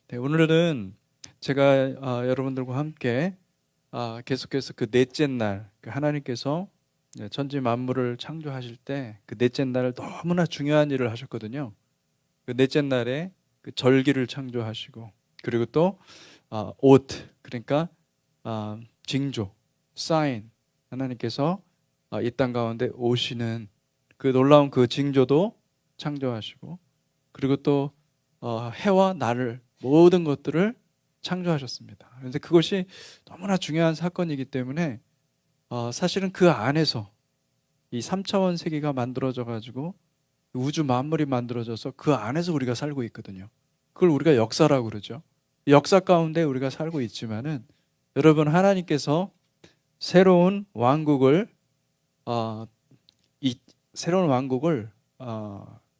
네, 오늘은 제가 여러분들과 함께 계속해서 그 넷째 날, 하나님께서 천지 만물을 창조하실 때 그 넷째 날을 너무나 중요한 일을 하셨거든요. 그 넷째 날에 그 절기를 창조하시고, 그리고 또 옷, 그러니까 징조, 사인, 하나님께서 이 땅 가운데 오시는 그 놀라운 그 징조도 창조하시고, 그리고 또 해와 달을, 모든 것들을 창조하셨습니다. 그런데 그것이 너무나 중요한 사건이기 때문에 사실은 그 안에서 이 3차원 세계가 만들어져 가지고 우주 만물이 만들어져서 그 안에서 우리가 살고 있거든요. 그걸 우리가 역사라고 그러죠. 역사 가운데 우리가 살고 있지만은, 여러분, 하나님께서 새로운 왕국을 어, 이 새로운 왕국을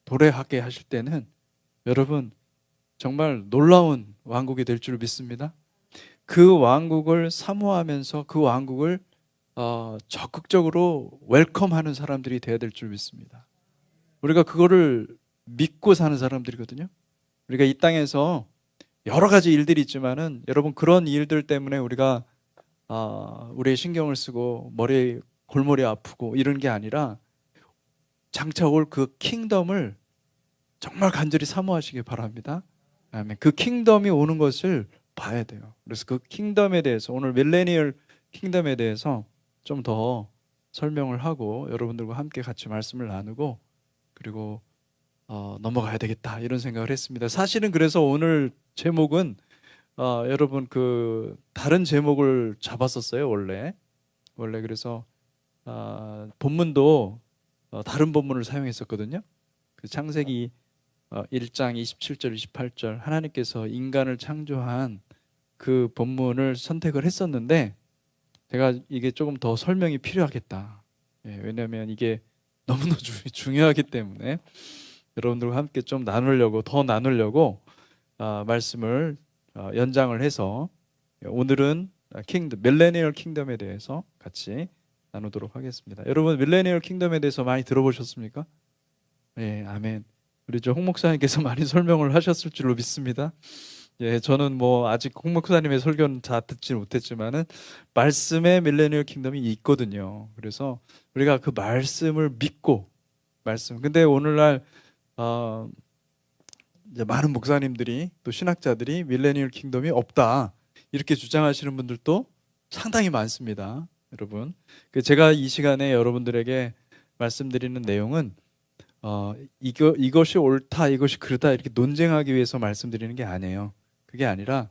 도래하게 하실 때는, 여러분, 정말 놀라운 왕국이 될 줄 믿습니다. 그 왕국을 사모하면서 그 왕국을 적극적으로 웰컴하는 사람들이 되어야 될 줄 믿습니다. 우리가 그거를 믿고 사는 사람들이거든요. 우리가 이 땅에서 여러 가지 일들이 있지만은, 여러분, 그런 일들 때문에 우리가 우리의 신경을 쓰고 골머리 아프고 이런 게 아니라, 장차 올 그 킹덤을 정말 간절히 사모하시기 바랍니다. 아멘. 그 킹덤이 오는 것을 봐야 돼요. 그래서 그 킹덤에 대해서, 오늘 밀레니얼 킹덤에 대해서 좀 더 설명을 하고 여러분들과 함께 같이 말씀을 나누고, 그리고 넘어가야 되겠다, 이런 생각을 했습니다. 사실은 그래서 오늘 제목은 여러분, 그 다른 제목을 잡았었어요. 원래 그래서 본문도 다른 본문을 사용했었거든요. 그 창세기 1장 27절 28절, 하나님께서 인간을 창조한 그 본문을 선택을 했었는데, 제가 이게 조금 더 설명이 필요하겠다. 왜냐하면 이게 너무나 중요하기 때문에 여러분들과 함께 좀 더 나누려고 말씀을 연장을 해서, 오늘은 밀레니얼 킹덤에 대해서 같이 나누도록 하겠습니다. 여러분, 밀레니얼 킹덤에 대해서 많이 들어보셨습니까? 네, 아멘. 우리 홍 목사님께서 많이 설명을 하셨을 줄로 믿습니다. 저는 아직 홍 목사님의 설교는 다 듣지 못했지만은 말씀에 밀레니얼 킹덤이 있거든요. 그래서 우리가 그 말씀을 믿고, 근데 오늘날 이제 많은 목사님들이, 또 신학자들이 밀레니얼 킹덤이 없다, 이렇게 주장하시는 분들도 상당히 많습니다. 여러분, 제가 이 시간에 여러분들에게 말씀드리는 내용은 이것이 옳다, 이것이 그르다, 이렇게 논쟁하기 위해서 말씀드리는 게 아니에요. 그게 아니라,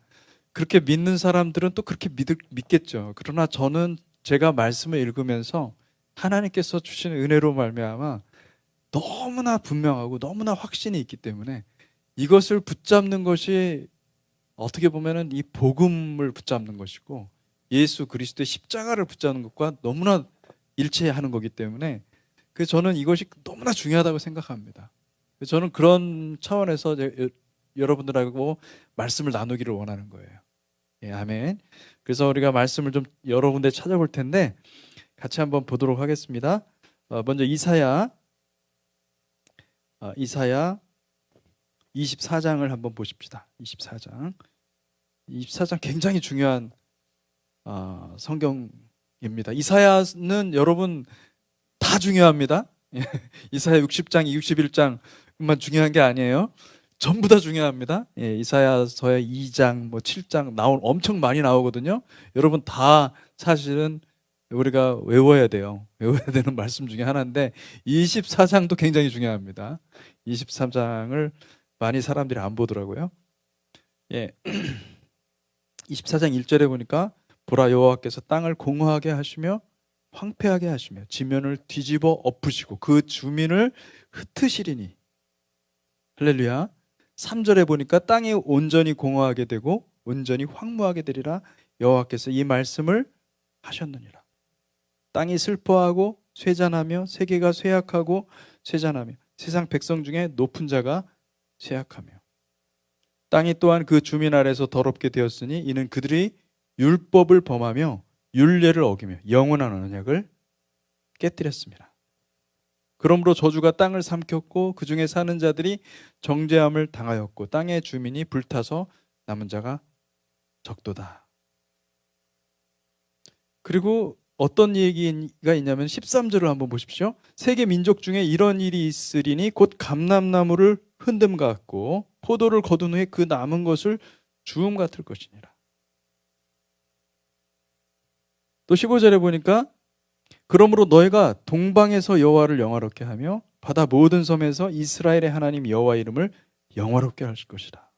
그렇게 믿는 사람들은 또 그렇게 믿겠죠. 그러나 저는 제가 말씀을 읽으면서 하나님께서 주시는 은혜로 말미암아 너무나 분명하고 너무나 확신이 있기 때문에, 이것을 붙잡는 것이 어떻게 보면은 이 복음을 붙잡는 것이고, 예수 그리스도의 십자가를 붙잡는 것과 너무나 일치하는 거기 때문에, 저는 이것이 너무나 중요하다고 생각합니다. 저는 그런 차원에서 여러분들하고 말씀을 나누기를 원하는 거예요. 아멘. 그래서 우리가 말씀을 좀 여러 군데 찾아볼 텐데 같이 한번 보도록 하겠습니다. 먼저 이사야 24장을 한번 보십시다. 24장 굉장히 중요한 성경입니다. 이사야는 여러분 다 중요합니다. 이사야 60장, 61장만 중요한 게 아니에요. 전부 다 중요합니다. 이사야서의 2장, 7장 엄청 많이 나오거든요. 여러분 다 사실은 우리가 외워야 돼요. 외워야 되는 말씀 중에 하나인데, 24장도 굉장히 중요합니다. 23장을 많이 사람들이 안 보더라고요. 24장 1절에 보니까, 보라, 여호와께서 땅을 공허하게 하시며 황폐하게 하시며 지면을 뒤집어 엎으시고 그 주민을 흩으시리니. 할렐루야. 3절에 보니까 땅이 온전히 공허하게 되고 온전히 황무하게 되리라, 여호와께서 이 말씀을 하셨느니라. 땅이 슬퍼하고 쇠잔하며 세계가 쇠약하고 쇠잔하며 세상 백성 중에 높은 자가 쇠약하며, 땅이 또한 그 주민 아래서 더럽게 되었으니 이는 그들이 율법을 범하며 율례를 어기며 영원한 언약을 깨뜨렸습니다. 그러므로 저주가 땅을 삼켰고 그 중에 사는 자들이 정죄함을 당하였고 땅의 주민이 불타서 남은 자가 적도다. 그리고 어떤 얘기가 있냐면 13절을 한번 보십시오. 세계 민족 중에 이런 일이 있으리니 곧 감람나무를 흔듦 같고 포도를 거둔 후에 그 남은 것을 주움 같을 것이니라. 또 15절에 보니까 그러므로 너희가 동방에서 여호와를 영화롭게 하며 바다 모든 섬에서 이스라엘의 하나님 여호와 이름을 영화롭게 하실 것이라.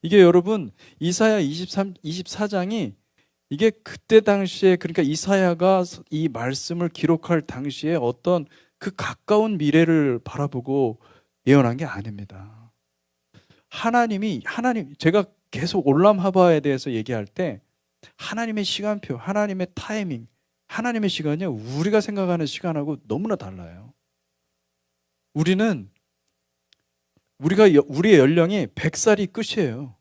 이게 여러분 이사야 24장이 이게 그때 당시에 그러니까 이사야가 이 말씀을 기록할 당시에 어떤 그 가까운 미래를 바라보고 예언한 게 아닙니다. 하나님 제가 계속 올람 하바에 대해서 얘기할 때 하나님의 시간표, 하나님의 타이밍, 하나님의 시간이요 우리가 생각하는 시간하고 너무나 달라요. 우리의 연령이 100살이 끝이에요.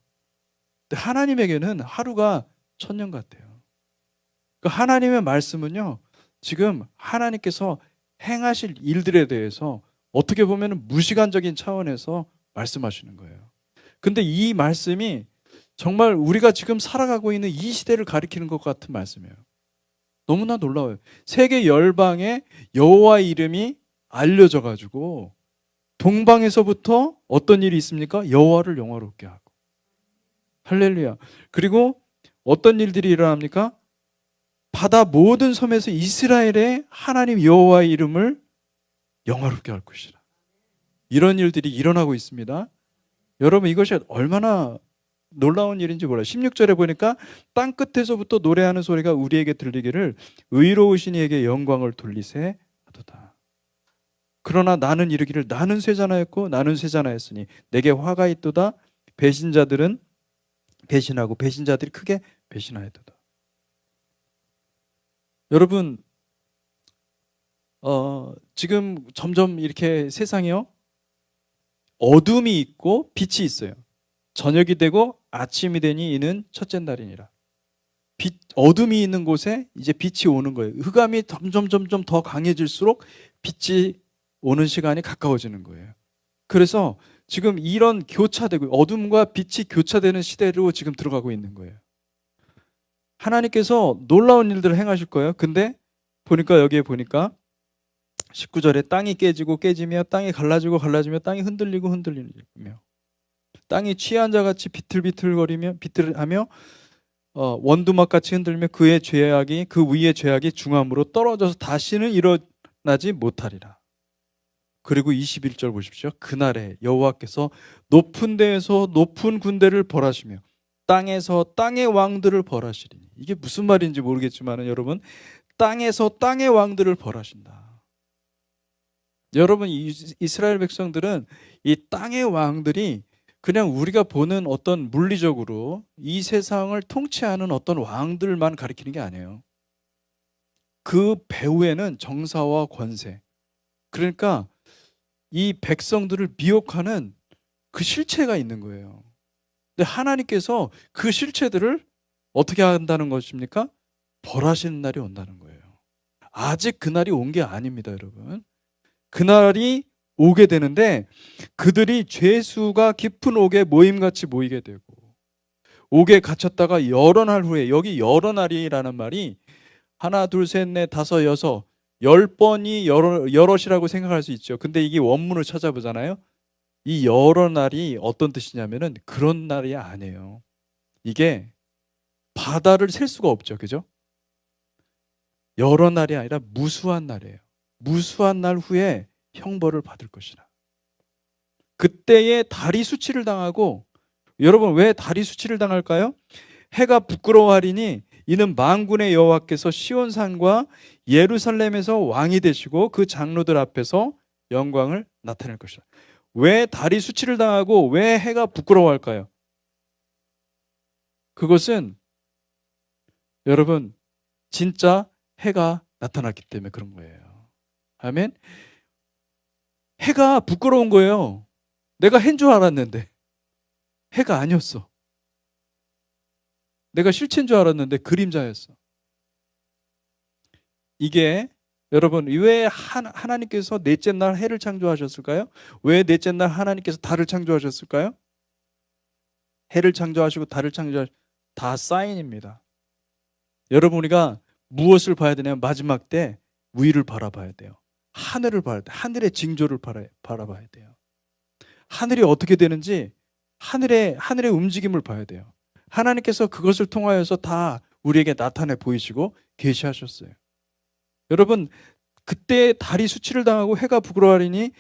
근데 하나님에게는 하루가 1000년 같아요. 그러니까 하나님의 말씀은요 지금 하나님께서 행하실 일들에 대해서 어떻게 보면 무시간적인 차원에서 말씀하시는 거예요. 근데 이 말씀이 정말 우리가 지금 살아가고 있는 이 시대를 가리키는 것 같은 말씀이에요. 너무나 놀라워요. 세계 열방에 여호와 이름이 알려져 가지고 동방에서부터 어떤 일이 있습니까? 여호와를 영화롭게 하고. 할렐루야. 그리고 어떤 일들이 일어납니까? 바다 모든 섬에서 이스라엘의 하나님 여호와의 이름을 영화롭게 할 것이라. 이런 일들이 일어나고 있습니다. 여러분 이것이 얼마나 놀라운 일인지 몰라요. 16절에 보니까 땅 끝에서부터 노래하는 소리가 우리에게 들리기를 의로우신 이에게 영광을 돌리세 하도다. 그러나 나는 이르기를 나는 쇠잔하였고 나는 쇠잔하였으니 내게 화가 있도다. 배신자들은 배신하고 배신자들이 크게 배신하였도다. 여러분 지금 점점 이렇게 세상이요 어둠이 있고 빛이 있어요. 저녁이 되고 아침이 되니 이는 첫째 날이니라. 어둠이 있는 곳에 이제 빛이 오는 거예요. 흑암이 점점 더 강해질수록 빛이 오는 시간이 가까워지는 거예요. 그래서 지금 이런 교차되고 어둠과 빛이 교차되는 시대로 지금 들어가고 있는 거예요. 하나님께서 놀라운 일들을 행하실 거예요. 근데 보니까 여기에 보니까 19절에 땅이 깨지고 깨지며 땅이 갈라지고 갈라지며 땅이 흔들리고 흔들리며 땅이 취한 자같이 비틀비틀거리며 비틀하며 원두막같이 흔들며 그 위의 죄악이 중함으로 떨어져서 다시는 일어나지 못하리라. 그리고 21절 보십시오. 그날에 여호와께서 높은 데에서 높은 군대를 벌하시며 땅에서 땅의 왕들을 벌하시리니. 이게 무슨 말인지 모르겠지만 여러분 땅에서 땅의 왕들을 벌하신다. 여러분 이스라엘 백성들은 이 땅의 왕들이 그냥 우리가 보는 어떤 물리적으로 이 세상을 통치하는 어떤 왕들만 가리키는 게 아니에요. 그 배후에는 정사와 권세, 그러니까 이 백성들을 미혹하는 그 실체가 있는 거예요. 근데 하나님께서 그 실체들을 어떻게 한다는 것입니까? 벌하시는 날이 온다는 거예요. 아직 그날이 온 게 아닙니다, 여러분. 그날이 오게 되는데 그들이 죄수가 깊은 옥에 모임같이 모이게 되고 옥에 갇혔다가 여러 날 후에, 여기 여러 날이라는 말이 하나, 둘, 셋, 넷, 다섯, 여섯, 10번이 여럿이라고 생각할 수 있죠. 근데 이게 원문을 찾아보잖아요. 이 여러 날이 어떤 뜻이냐면은 그런 날이 아니에요. 이게 바다를 셀 수가 없죠. 그죠? 여러 날이 아니라 무수한 날이에요. 무수한 날 후에 형벌을 받을 것이라. 그때에 다리 수치를 당하고, 여러분 왜 다리 수치를 당할까요? 해가 부끄러워하리니 이는 만군의 여호와께서 시온산과 예루살렘에서 왕이 되시고 그 장로들 앞에서 영광을 나타낼 것이다. 왜 다리 수치를 당하고 왜 해가 부끄러워할까요? 그것은 여러분 진짜 해가 나타났기 때문에 그런 거예요. 아멘. 해가 부끄러운 거예요. 내가 해인 줄 알았는데 해가 아니었어. 내가 실체인 줄 알았는데 그림자였어. 이게 여러분 왜 하나님께서 넷째 날 해를 창조하셨을까요? 왜 넷째 날 하나님께서 달을 창조하셨을까요? 해를 창조하시고 달을 창조하시고 다 사인입니다. 여러분 우리가 무엇을 봐야 되냐면 마지막 때 위를 바라봐야 돼요. 하늘을 봐야 돼요. 하늘의 징조를 바라봐야 돼요. 하늘이 어떻게 되는지 하늘의 움직임을 봐야 돼요. 하나님께서 그것을 통하여서 다 우리에게 나타내 보이시고 계시하셨어요. 여러분 그때 달이 수치를 당하고 해가 부끄러워하리니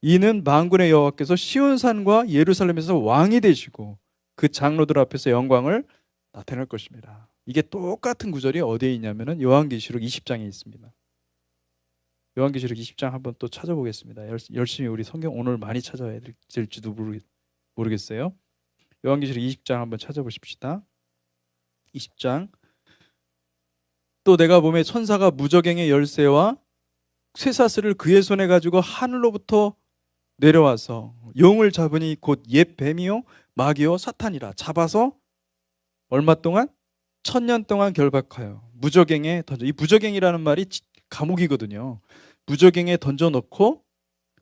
이는 만군의 여호와께서 시온산과 예루살렘에서 왕이 되시고 그 장로들 앞에서 영광을 나타낼 것입니다. 이게 똑같은 구절이 어디에 있냐면은 요한계시록 20장에 있습니다. 요한계시록 20장 한번 또 찾아보겠습니다. 열심히 우리 성경 오늘 많이 찾아야 될지도 모르겠어요. 요한계시록 20장 한번 찾아보십시다. 20장. 또 내가 보매 천사가 무저갱의 열쇠와 쇠사슬을 그의 손에 가지고 하늘로부터 내려와서 용을 잡으니 곧 옛 뱀이요 마귀요 사탄이라. 잡아서 얼마 동안? 1000년 동안 결박하여 무저갱에 던져. 이 무저갱이라는 말이 감옥이거든요. 무저갱에 던져놓고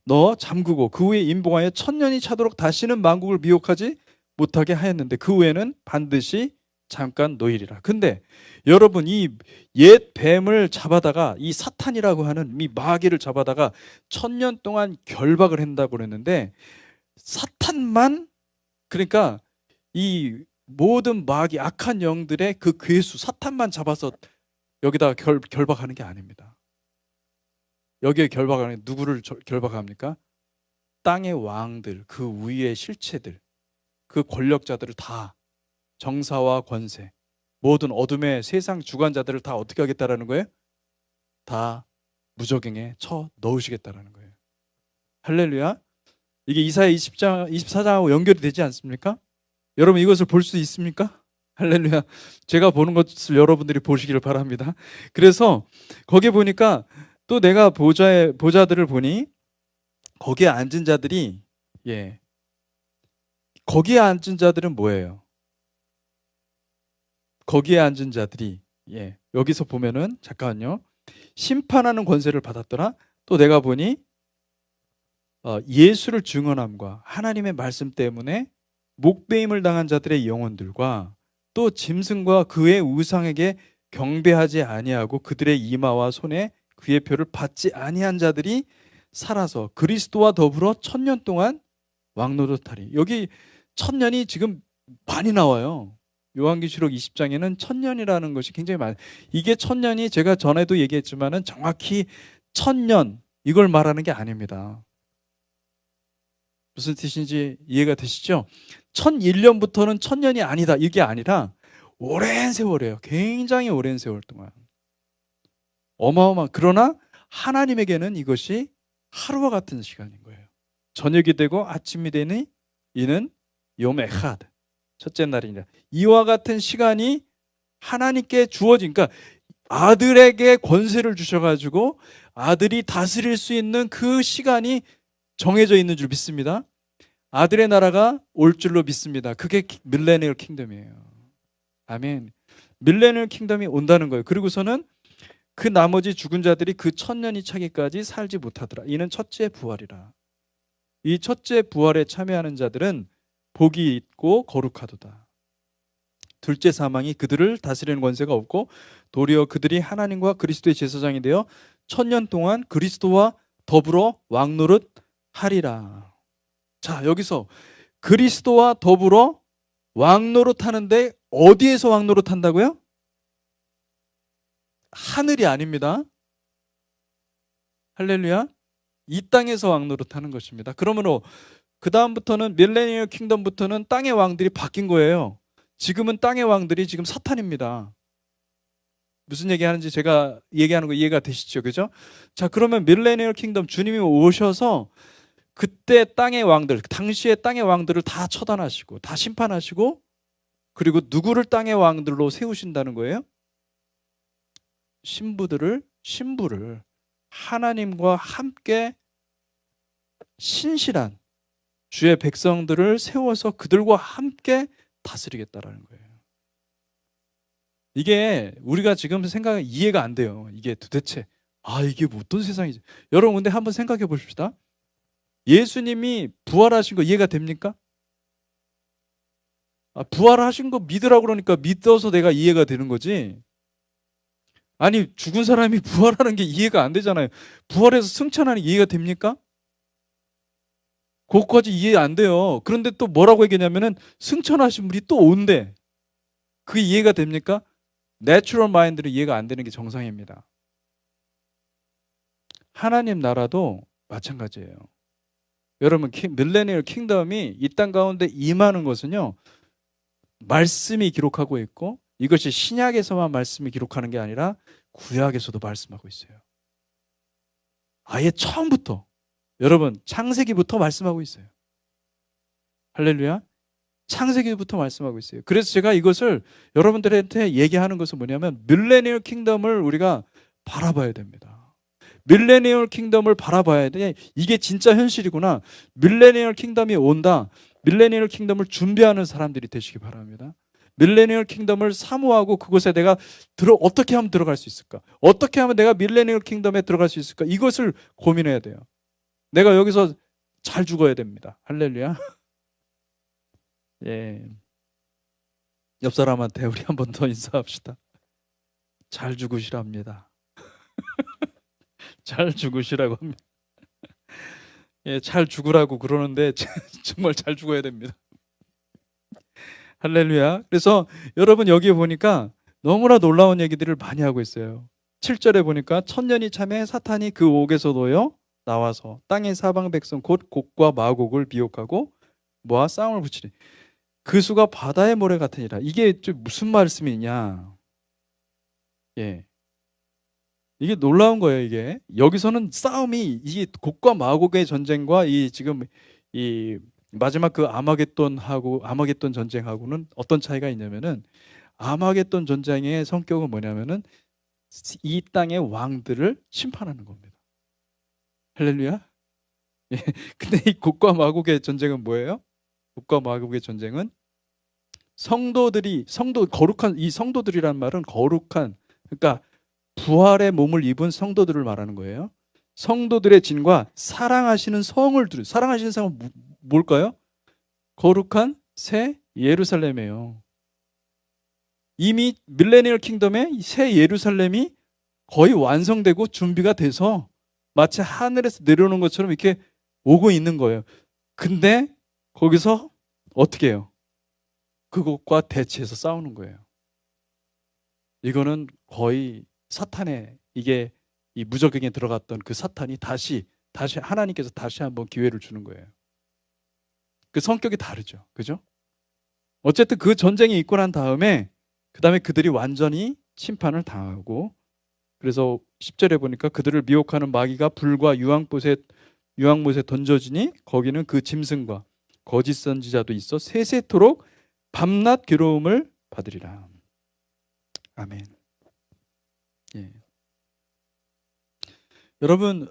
넣어 잠그고 그 후에 임봉하여 1000년이 차도록 다시는 만국을 미혹하지 못하게 하였는데 그 후에는 반드시 잠깐 노일이라. 근데 여러분 이 옛 뱀을 잡아다가 이 사탄이라고 하는 이 마귀를 잡아다가 1000년 동안 결박을 한다고 그랬는데 사탄만, 그러니까 이 모든 마귀 악한 영들의 그 괴수 사탄만 잡아서 여기다가 결박하는 게 아닙니다. 여기에 결박하는 누구를 결박합니까? 땅의 왕들, 그 위의 실체들, 그 권력자들을 다, 정사와 권세, 모든 어둠의 세상 주관자들을 다 어떻게 하겠다라는 거예요? 다 무저갱에 쳐 넣으시겠다라는 거예요. 할렐루야. 이게 이사야 20장, 24장하고 연결이 되지 않습니까? 여러분 이것을 볼 수 있습니까? 할렐루야. 제가 보는 것을 여러분들이 보시기를 바랍니다. 그래서 거기에 보니까 또 내가 보좌들을 보니 거기에 앉은 자들이, 거기에 앉은 자들은 뭐예요? 거기에 앉은 자들이, 여기서 보면은 잠깐만요. 심판하는 권세를 받았더라. 또 내가 보니 예수를 증언함과 하나님의 말씀 때문에 목배임을 당한 자들의 영혼들과 또 짐승과 그의 우상에게 경배하지 아니하고 그들의 이마와 손에 그의 표를 받지 아니한 자들이 살아서 그리스도와 더불어 1000년 동안 왕노릇하리. 여기 1000년이 지금 많이 나와요. 요한계시록 20장에는 1000년이라는 것이 굉장히 많아요. 이게 1000년이 제가 전에도 얘기했지만은 정확히 1000년 이걸 말하는 게 아닙니다. 무슨 뜻인지 이해가 되시죠? 1001년부터는 1000년이 아니다 이게 아니라 오랜 세월이에요. 굉장히 오랜 세월 동안 어마어마한, 그러나 하나님에게는 이것이 하루와 같은 시간인 거예요. 저녁이 되고 아침이 되니 이는 욤 에하드, 첫째 날이니라. 이와 같은 시간이 하나님께 주어진, 그러니까 아들에게 권세를 주셔가지고 아들이 다스릴 수 있는 그 시간이 정해져 있는 줄 믿습니다. 아들의 나라가 올 줄로 믿습니다. 그게 밀레니얼 킹덤이에요. 아멘. 밀레니얼 킹덤이 온다는 거예요. 그리고서는 그 나머지 죽은 자들이 그 1000년이 차기까지 살지 못하더라. 이는 첫째 부활이라. 이 첫째 부활에 참여하는 자들은 복이 있고 거룩하도다. 둘째 사망이 그들을 다스리는 권세가 없고 도리어 그들이 하나님과 그리스도의 제사장이 되어 1000년 동안 그리스도와 더불어 왕노릇 하리라. 자, 여기서 그리스도와 더불어 왕노릇 하는데 어디에서 왕노릇 한다고요? 하늘이 아닙니다. 할렐루야. 이 땅에서 왕노릇 하는 것입니다. 그러므로 그 다음부터는 밀레니얼 킹덤부터는 땅의 왕들이 바뀐 거예요. 지금은 땅의 왕들이 지금 사탄입니다. 무슨 얘기하는지 제가 얘기하는 거 이해가 되시죠? 그죠? 자, 그러면 밀레니얼 킹덤, 주님이 오셔서 그때 땅의 왕들, 당시의 땅의 왕들을 다 처단하시고 다 심판하시고, 그리고 누구를 땅의 왕들로 세우신다는 거예요? 신부를 하나님과 함께 신실한 주의 백성들을 세워서 그들과 함께 다스리겠다라는 거예요. 이게 우리가 지금 이해가 안 돼요. 이게 도대체 이게 어떤 세상이지? 여러분 근데 한번 생각해 보십시다. 예수님이 부활하신 거 이해가 됩니까? 부활하신 거 믿으라고 그러니까 믿어서 내가 이해가 되는 거지. 아니, 죽은 사람이 부활하는 게 이해가 안 되잖아요. 부활해서 승천하는 게 이해가 됩니까? 그것까지 이해 안 돼요. 그런데 또 뭐라고 얘기냐면은 승천하신 분이 또 온대. 그게 이해가 됩니까? 내추럴 마인드로 이해가 안 되는 게 정상입니다. 하나님 나라도 마찬가지예요. 여러분, 밀레니얼 킹덤이 이 땅 가운데 임하는 것은요, 말씀이 기록하고 있고, 이것이 신약에서만 말씀이 기록하는 게 아니라 구약에서도 말씀하고 있어요. 아예 처음부터, 여러분, 창세기부터 말씀하고 있어요. 할렐루야. 창세기부터 말씀하고 있어요. 그래서 제가 이것을 여러분들한테 얘기하는 것은 뭐냐면, 밀레니얼 킹덤을 우리가 바라봐야 됩니다. 밀레니얼 킹덤을 바라봐야 돼. 이게 진짜 현실이구나. 밀레니얼 킹덤이 온다. 밀레니얼 킹덤을 준비하는 사람들이 되시기 바랍니다. 밀레니얼 킹덤을 사모하고 그곳에 내가 어떻게 하면 들어갈 수 있을까? 어떻게 하면 내가 밀레니얼 킹덤에 들어갈 수 있을까? 이것을 고민해야 돼요. 내가 여기서 잘 죽어야 됩니다. 할렐루야. 예. 옆 사람한테 우리 한 번 더 인사합시다. 잘 죽으시랍니다. 잘 죽으시라고 합니다. 예, 잘 죽으라고 그러는데 정말 잘 죽어야 됩니다. 할렐루야. 그래서 여러분 여기에 보니까 너무나 놀라운 얘기들을 많이 하고 있어요. 7절에 보니까 천년이 참에 사탄이 그 옥에서도요 나와서 땅의 사방 백성 곧 곡과 마곡을 비옥하고 모아 싸움을 붙이리. 그 수가 바다의 모래 같으니라. 이게 좀 무슨 말씀이냐? 예. 이게 놀라운 거예요, 이게. 여기서는 싸움이 이 곡과 마곡의 전쟁과 이 지금 이 마지막 그 아마겟돈 전쟁하고는 어떤 차이가 있냐면은 아마겟돈 전쟁의 성격은 뭐냐면은 이 땅의 왕들을 심판하는 겁니다. 할렐루야. 예. 근데 이 곡과 마곡의 전쟁은 뭐예요? 곡과 마곡의 전쟁은 거룩한 이 성도들이란 말은 거룩한 그러니까 부활의 몸을 입은 성도들을 말하는 거예요. 성도들의 진과 사랑하시는 성을 사랑하시는 성은 뭘까요? 거룩한 새 예루살렘이에요. 이미 밀레니얼 킹덤의 새 예루살렘이 거의 완성되고 준비가 돼서 마치 하늘에서 내려오는 것처럼 이렇게 오고 있는 거예요. 근데 거기서 어떻게 해요? 그것과 대치해서 싸우는 거예요. 이거는 거의 사탄의 이게 이 무적행에 들어갔던 그 사탄이 다시 하나님께서 다시 한번 기회를 주는 거예요. 그 성격이 다르죠. 그죠? 어쨌든 그 전쟁이 있고 난 다음에 그다음에 그들이 완전히 심판을 당하고 그래서 10절에 보니까 그들을 미혹하는 마귀가 불과 유황못에 던져지니 거기는 그 짐승과 거짓 선지자도 있어 세세토록 밤낮 괴로움을 받으리라. 아멘. 예. 여러분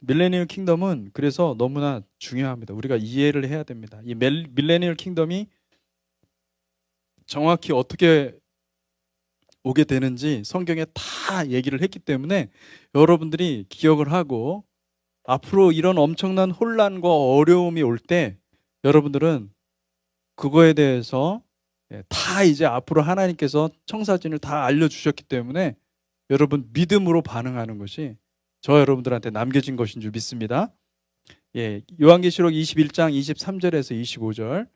밀레니얼 킹덤은 그래서 너무나 중요합니다. 우리가 이해를 해야 됩니다. 이 밀레니얼 킹덤이 정확히 어떻게 오게 되는지 성경에 다 얘기를 했기 때문에 여러분들이 기억을 하고 앞으로 이런 엄청난 혼란과 어려움이 올 때 여러분들은 그거에 대해서 다 이제 앞으로 하나님께서 청사진을 다 알려주셨기 때문에 여러분 믿음으로 반응하는 것이 저 여러분들한테 남겨진 것인 줄 믿습니다. 예, 요한계시록 21장 23절에서 25절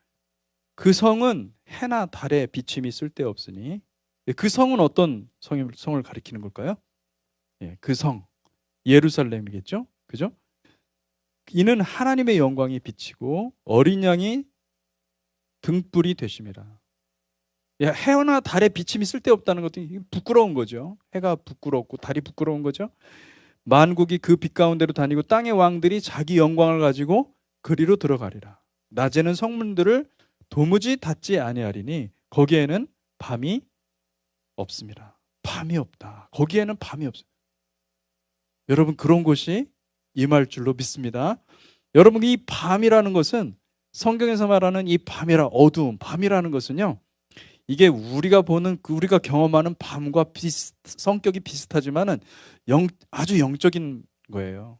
그 성은 해나 달의 비침이 쓸데없으니 그 성은 어떤 성을 가리키는 걸까요? 예, 그 성 예루살렘이겠죠? 그죠? 이는 하나님의 영광이 비치고 어린 양이 등불이 되심이라. 해나 달의 비침이 쓸데없다는 것도 부끄러운 거죠. 해가 부끄럽고 달이 부끄러운 거죠. 만국이 그 빛 가운데로 다니고 땅의 왕들이 자기 영광을 가지고 그리로 들어가리라. 낮에는 성문들을 도무지 닫지 아니하리니 거기에는 밤이 없습니다. 밤이 없다. 거기에는 밤이 없어요. 여러분 그런 곳이 임할 줄로 믿습니다. 여러분 이 밤이라는 것은 성경에서 말하는 이 어두움, 밤이라는 것은요. 이게 우리가 경험하는 밤과 성격이 비슷하지만은 아주 영적인 거예요.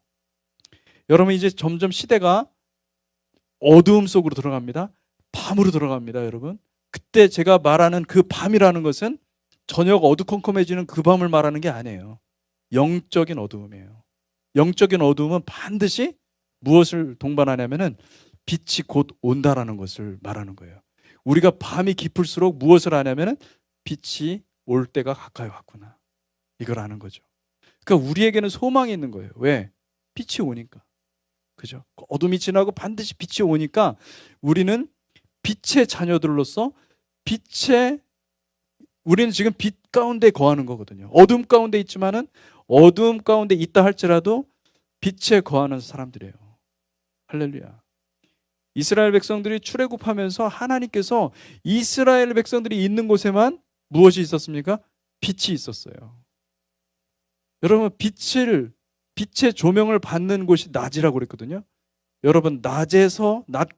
여러분 이제 점점 시대가 어두움 속으로 들어갑니다. 밤으로 들어갑니다, 여러분. 그때 제가 말하는 그 밤이라는 것은 저녁 어두컴컴해지는 그 밤을 말하는 게 아니에요. 영적인 어두움이에요. 영적인 어두움은 반드시 무엇을 동반하냐면은 빛이 곧 온다라는 것을 말하는 거예요. 우리가 밤이 깊을수록 무엇을 하냐면은 빛이 올 때가 가까이 왔구나. 이걸 아는 거죠. 그러니까 우리에게는 소망이 있는 거예요. 왜? 빛이 오니까. 그죠? 어둠이 지나고 반드시 빛이 오니까 우리는 빛의 자녀들로서 우리는 지금 빛 가운데 거하는 거거든요. 어둠 가운데 있지만은 어둠 가운데 있다 할지라도 빛에 거하는 사람들이에요. 할렐루야. 이스라엘 백성들이 출애굽하면서 하나님께서 이스라엘 백성들이 있는 곳에만 무엇이 있었습니까? 빛이 있었어요. 여러분, 빛의 조명을 받는 곳이 낮이라고 그랬거든요. 여러분, 낮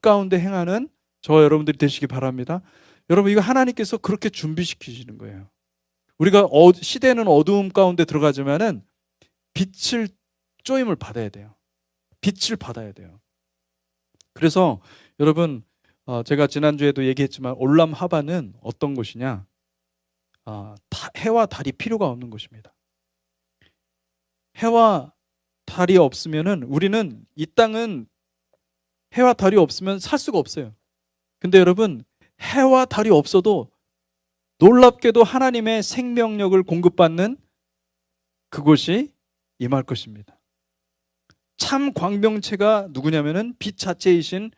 가운데 행하는 저와 여러분들이 되시기 바랍니다. 여러분, 이거 하나님께서 그렇게 준비시키시는 거예요. 우리가 시대는 어두움 가운데 들어가지만은 빛을 쪼임을 받아야 돼요. 빛을 받아야 돼요. 그래서 여러분, 제가 지난주에도 얘기했지만 올람 하바는 어떤 곳이냐? 해와 달이 필요가 없는 곳입니다. 해와 달이 없으면은 우리는 이 땅은 해와 달이 없으면 살 수가 없어요. 근데 여러분, 해와 달이 없어도 놀랍게도 하나님의 생명력을 공급받는 그곳이 임할 것입니다. 참 광명체가 누구냐면은 빛 자체이신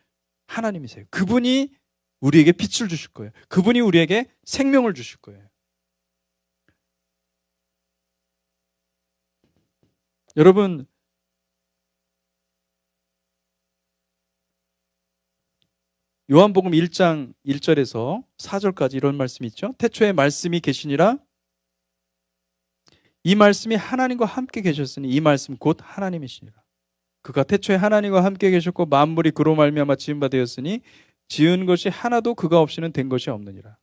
하나님이세요. 그분이 우리에게 빛을 주실 거예요. 그분이 우리에게 생명을 주실 거예요. 여러분, 요한복음 1장 1절에서 4절까지 이런 말씀이 있죠. 태초에 말씀이 계시니라. 이 말씀이 하나님과 함께 계셨으니 이 말씀 곧 하나님이시니라. 그가 태초에 하나님과 함께 계셨고 만물이 그로 말미암아 지은 바 되었으니 지은 것이 하나도 그가 없이는 된 것이 없느니라.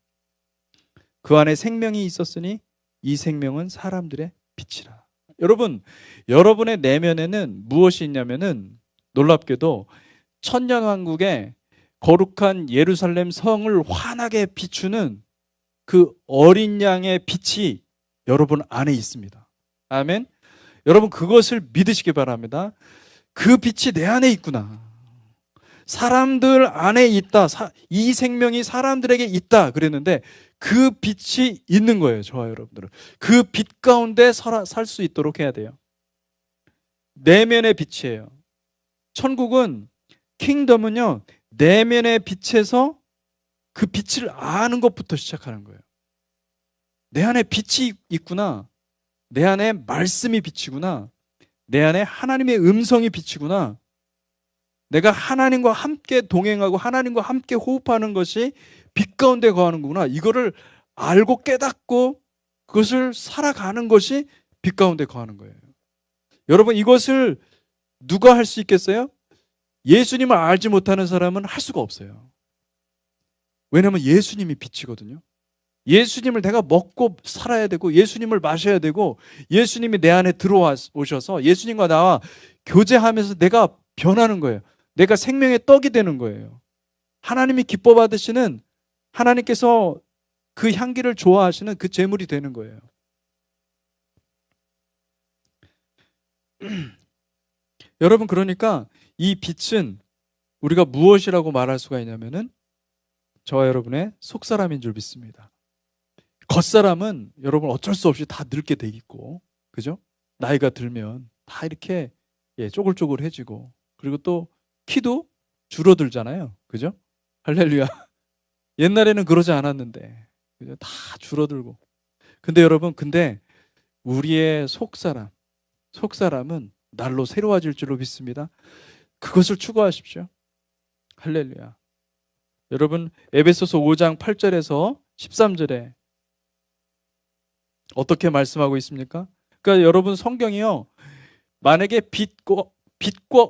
그 안에 생명이 있었으니 이 생명은 사람들의 빛이라. 여러분, 여러분의 내면에는 무엇이 있냐면은 놀랍게도 천년왕국의 거룩한 예루살렘 성을 환하게 비추는 그 어린 양의 빛이 여러분 안에 있습니다. 아멘. 여러분, 그것을 믿으시기 바랍니다. 그 빛이 내 안에 있구나. 사람들 안에 있다. 이 생명이 사람들에게 있다. 그랬는데 그 빛이 있는 거예요. 저와 여러분들은. 그 빛 가운데 살 수 있도록 해야 돼요. 내면의 빛이에요. 천국은, 킹덤은요, 내면의 빛에서 그 빛을 아는 것부터 시작하는 거예요. 내 안에 빛이 있구나. 내 안에 말씀이 빛이구나. 내 안에 하나님의 음성이 빛이구나. 내가 하나님과 함께 동행하고 하나님과 함께 호흡하는 것이 빛 가운데 거하는 거구나. 이거를 알고 깨닫고 그것을 살아가는 것이 빛 가운데 거하는 거예요. 여러분, 이것을 누가 할 수 있겠어요? 예수님을 알지 못하는 사람은 할 수가 없어요. 왜냐하면 예수님이 빛이거든요. 예수님을 내가 먹고 살아야 되고 예수님을 마셔야 되고 예수님이 내 안에 들어오셔서 예수님과 나와 교제하면서 내가 변하는 거예요. 내가 생명의 떡이 되는 거예요. 하나님이 기뻐 받으시는, 하나님께서 그 향기를 좋아하시는 그 제물이 되는 거예요. 여러분, 그러니까 이 빛은 우리가 무엇이라고 말할 수가 있냐면은 저와 여러분의 속사람인 줄 믿습니다. 겉사람은 여러분 어쩔 수 없이 다 늙게 돼 있고, 그죠? 나이가 들면 다 이렇게 쪼글쪼글해지고, 그리고 또 키도 줄어들잖아요. 그죠? 할렐루야. 옛날에는 그러지 않았는데, 그죠? 다 줄어들고. 근데 여러분, 우리의 속사람은 날로 새로워질 줄로 믿습니다. 그것을 추구하십시오. 할렐루야. 여러분, 에베소서 5장 8절에서 13절에 어떻게 말씀하고 있습니까? 그러니까 여러분, 성경이요, 만약에 빛과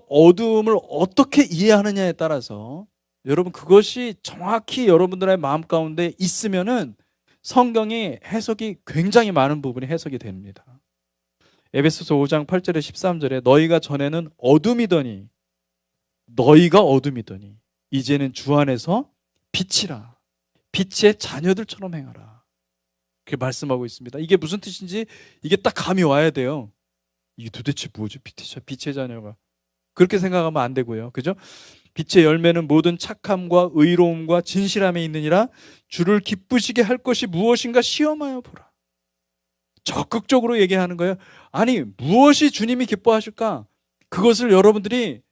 어두움을 어떻게 이해하느냐에 따라서 여러분, 그것이 정확히 여러분들의 마음 가운데 있으면은 성경이 해석이 굉장히 많은 부분이 해석이 됩니다. 에베소서 5장 8절에 13절에 너희가 전에는 어둠이더니 이제는 주 안에서 빛이라. 빛의 자녀들처럼 행하라. 그렇게 말씀하고 있습니다. 이게 무슨 뜻인지 이게 딱 감이 와야 돼요. 이게 도대체 뭐죠? 빛의 자녀가. 그렇게 생각하면 안 되고요. 그죠? 빛의 열매는 모든 착함과 의로움과 진실함에 있느니라. 주를 기쁘시게 할 것이 무엇인가 시험하여 보라. 적극적으로 얘기하는 거예요. 아니, 무엇이 주님이 기뻐하실까? 그것을 여러분들이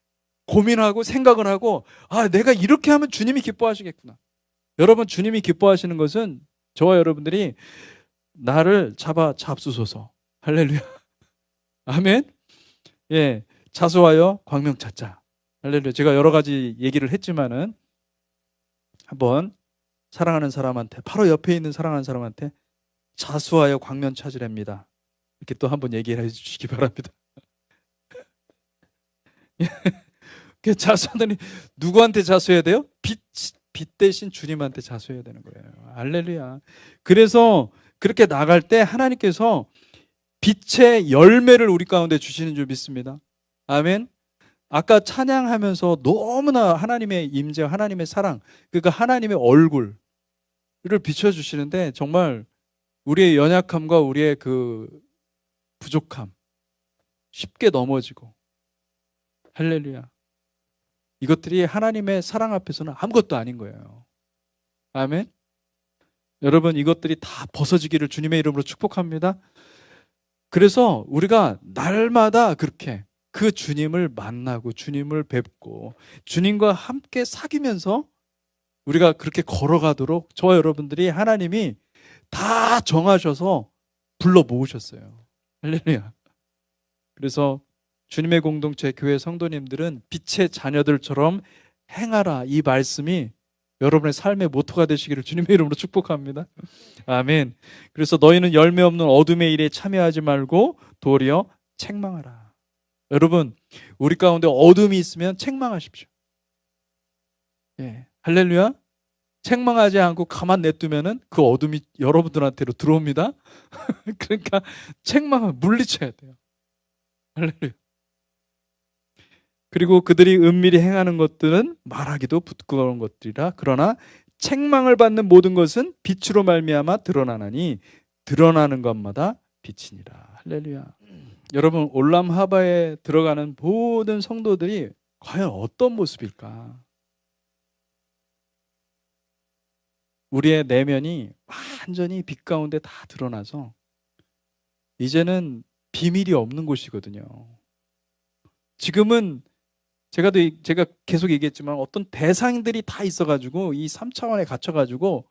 고민하고 생각을 하고, 아, 내가 이렇게 하면 주님이 기뻐하시겠구나. 여러분, 주님이 기뻐하시는 것은 저와 여러분들이 나를 잡수소서. 할렐루야. 아멘. 예, 자수하여 광명 찾자. 할렐루야. 제가 여러 가지 얘기를 했지만은 한번 사랑하는 사람한테, 바로 옆에 있는 사랑하는 사람한테 자수하여 광명 찾으랍니다. 이렇게 또 한번 얘기를 해주시기 바랍니다. 자수하더니 누구한테 자수해야 돼요? 빛 대신 주님한테 자수해야 되는 거예요. 할렐루야. 그래서 그렇게 나갈 때 하나님께서 빛의 열매를 우리 가운데 주시는 줄 믿습니다. 아멘. 아까 찬양하면서 너무나 하나님의 임재, 하나님의 사랑, 그러니까 하나님의 얼굴을 비춰주시는데 정말 우리의 연약함과 우리의 그 부족함, 쉽게 넘어지고, 할렐루야. 이것들이 하나님의 사랑 앞에서는 아무것도 아닌 거예요. 아멘. 여러분, 이것들이 다 벗어지기를 주님의 이름으로 축복합니다. 그래서 우리가 날마다 그렇게 그 주님을 만나고 주님을 뵙고 주님과 함께 사귀면서 우리가 그렇게 걸어가도록 저와 여러분들이 하나님이 다 정하셔서 불러 모으셨어요. 할렐루야. 그래서 주님의 공동체 교회 성도님들은 빛의 자녀들처럼 행하라, 이 말씀이 여러분의 삶의 모토가 되시기를 주님의 이름으로 축복합니다. 아멘. 그래서 너희는 열매 없는 어둠의 일에 참여하지 말고 도리어 책망하라. 여러분, 우리 가운데 어둠이 있으면 책망하십시오. 예, 할렐루야. 책망하지 않고 가만 냅두면은 그 어둠이 여러분들한테로 들어옵니다. 그러니까 책망을 물리쳐야 돼요. 할렐루야. 그리고 그들이 은밀히 행하는 것들은 말하기도 부끄러운 것들이라. 그러나 책망을 받는 모든 것은 빛으로 말미암아 드러나나니 드러나는 것마다 빛이니라. 할렐루야. 여러분, 올람 하바에 들어가는 모든 성도들이 과연 어떤 모습일까? 우리의 내면이 완전히 빛 가운데 다 드러나서 이제는 비밀이 없는 곳이거든요. 지금은 제가 계속 얘기했지만 어떤 대상들이 다 있어가지고 이 3차원에 갇혀가지고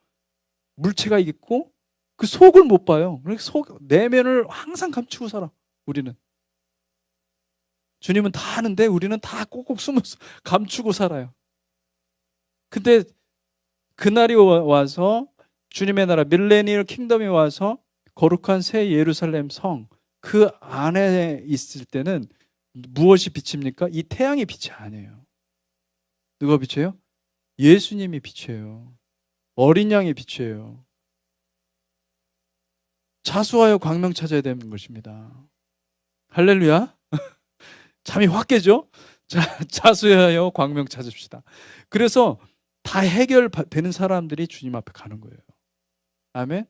물체가 있고 그 속을 못 봐요. 그러니까 내면을 항상 감추고 살아. 우리는. 주님은 다 아는데 우리는 다 꼭꼭 숨어서 감추고 살아요. 근데 그날이 와서 주님의 나라 밀레니얼 킹덤이 와서 거룩한 새 예루살렘 성 그 안에 있을 때는 무엇이 빛입니까? 이 태양이 빛이 아니에요. 누가 빛이에요? 예수님이 빛이에요. 어린 양이 빛이에요. 자수하여 광명 찾아야 되는 것입니다. 할렐루야. 잠이 확 깨죠? 자수하여 광명 찾읍시다. 그래서 다 해결되는 사람들이 주님 앞에 가는 거예요. 아멘.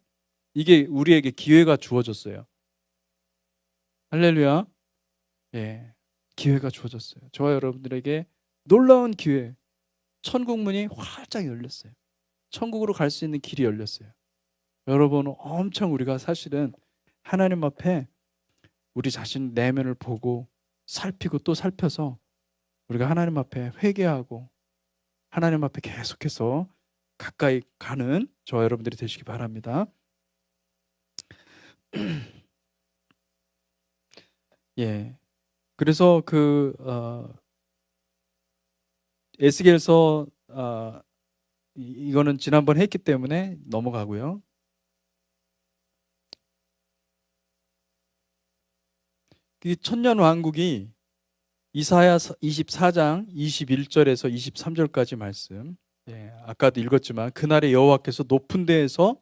이게 우리에게 기회가 주어졌어요. 할렐루야. 예, 기회가 주어졌어요. 저와 여러분들에게 놀라운 기회, 천국 문이 활짝 열렸어요. 천국으로 갈 수 있는 길이 열렸어요. 여러분, 엄청 우리가 사실은 하나님 앞에 우리 자신 내면을 보고 살피고 또 살펴서 우리가 하나님 앞에 회개하고 하나님 앞에 계속해서 가까이 가는 저와 여러분들이 되시기 바랍니다. 예. 그래서 에스겔서 이거는 지난번 했기 때문에 넘어가고요. 이 천년 왕국이 이사야 24장 21절에서 23절까지 말씀. 예, 아까도 읽었지만 그날에 여호와께서 높은 데에서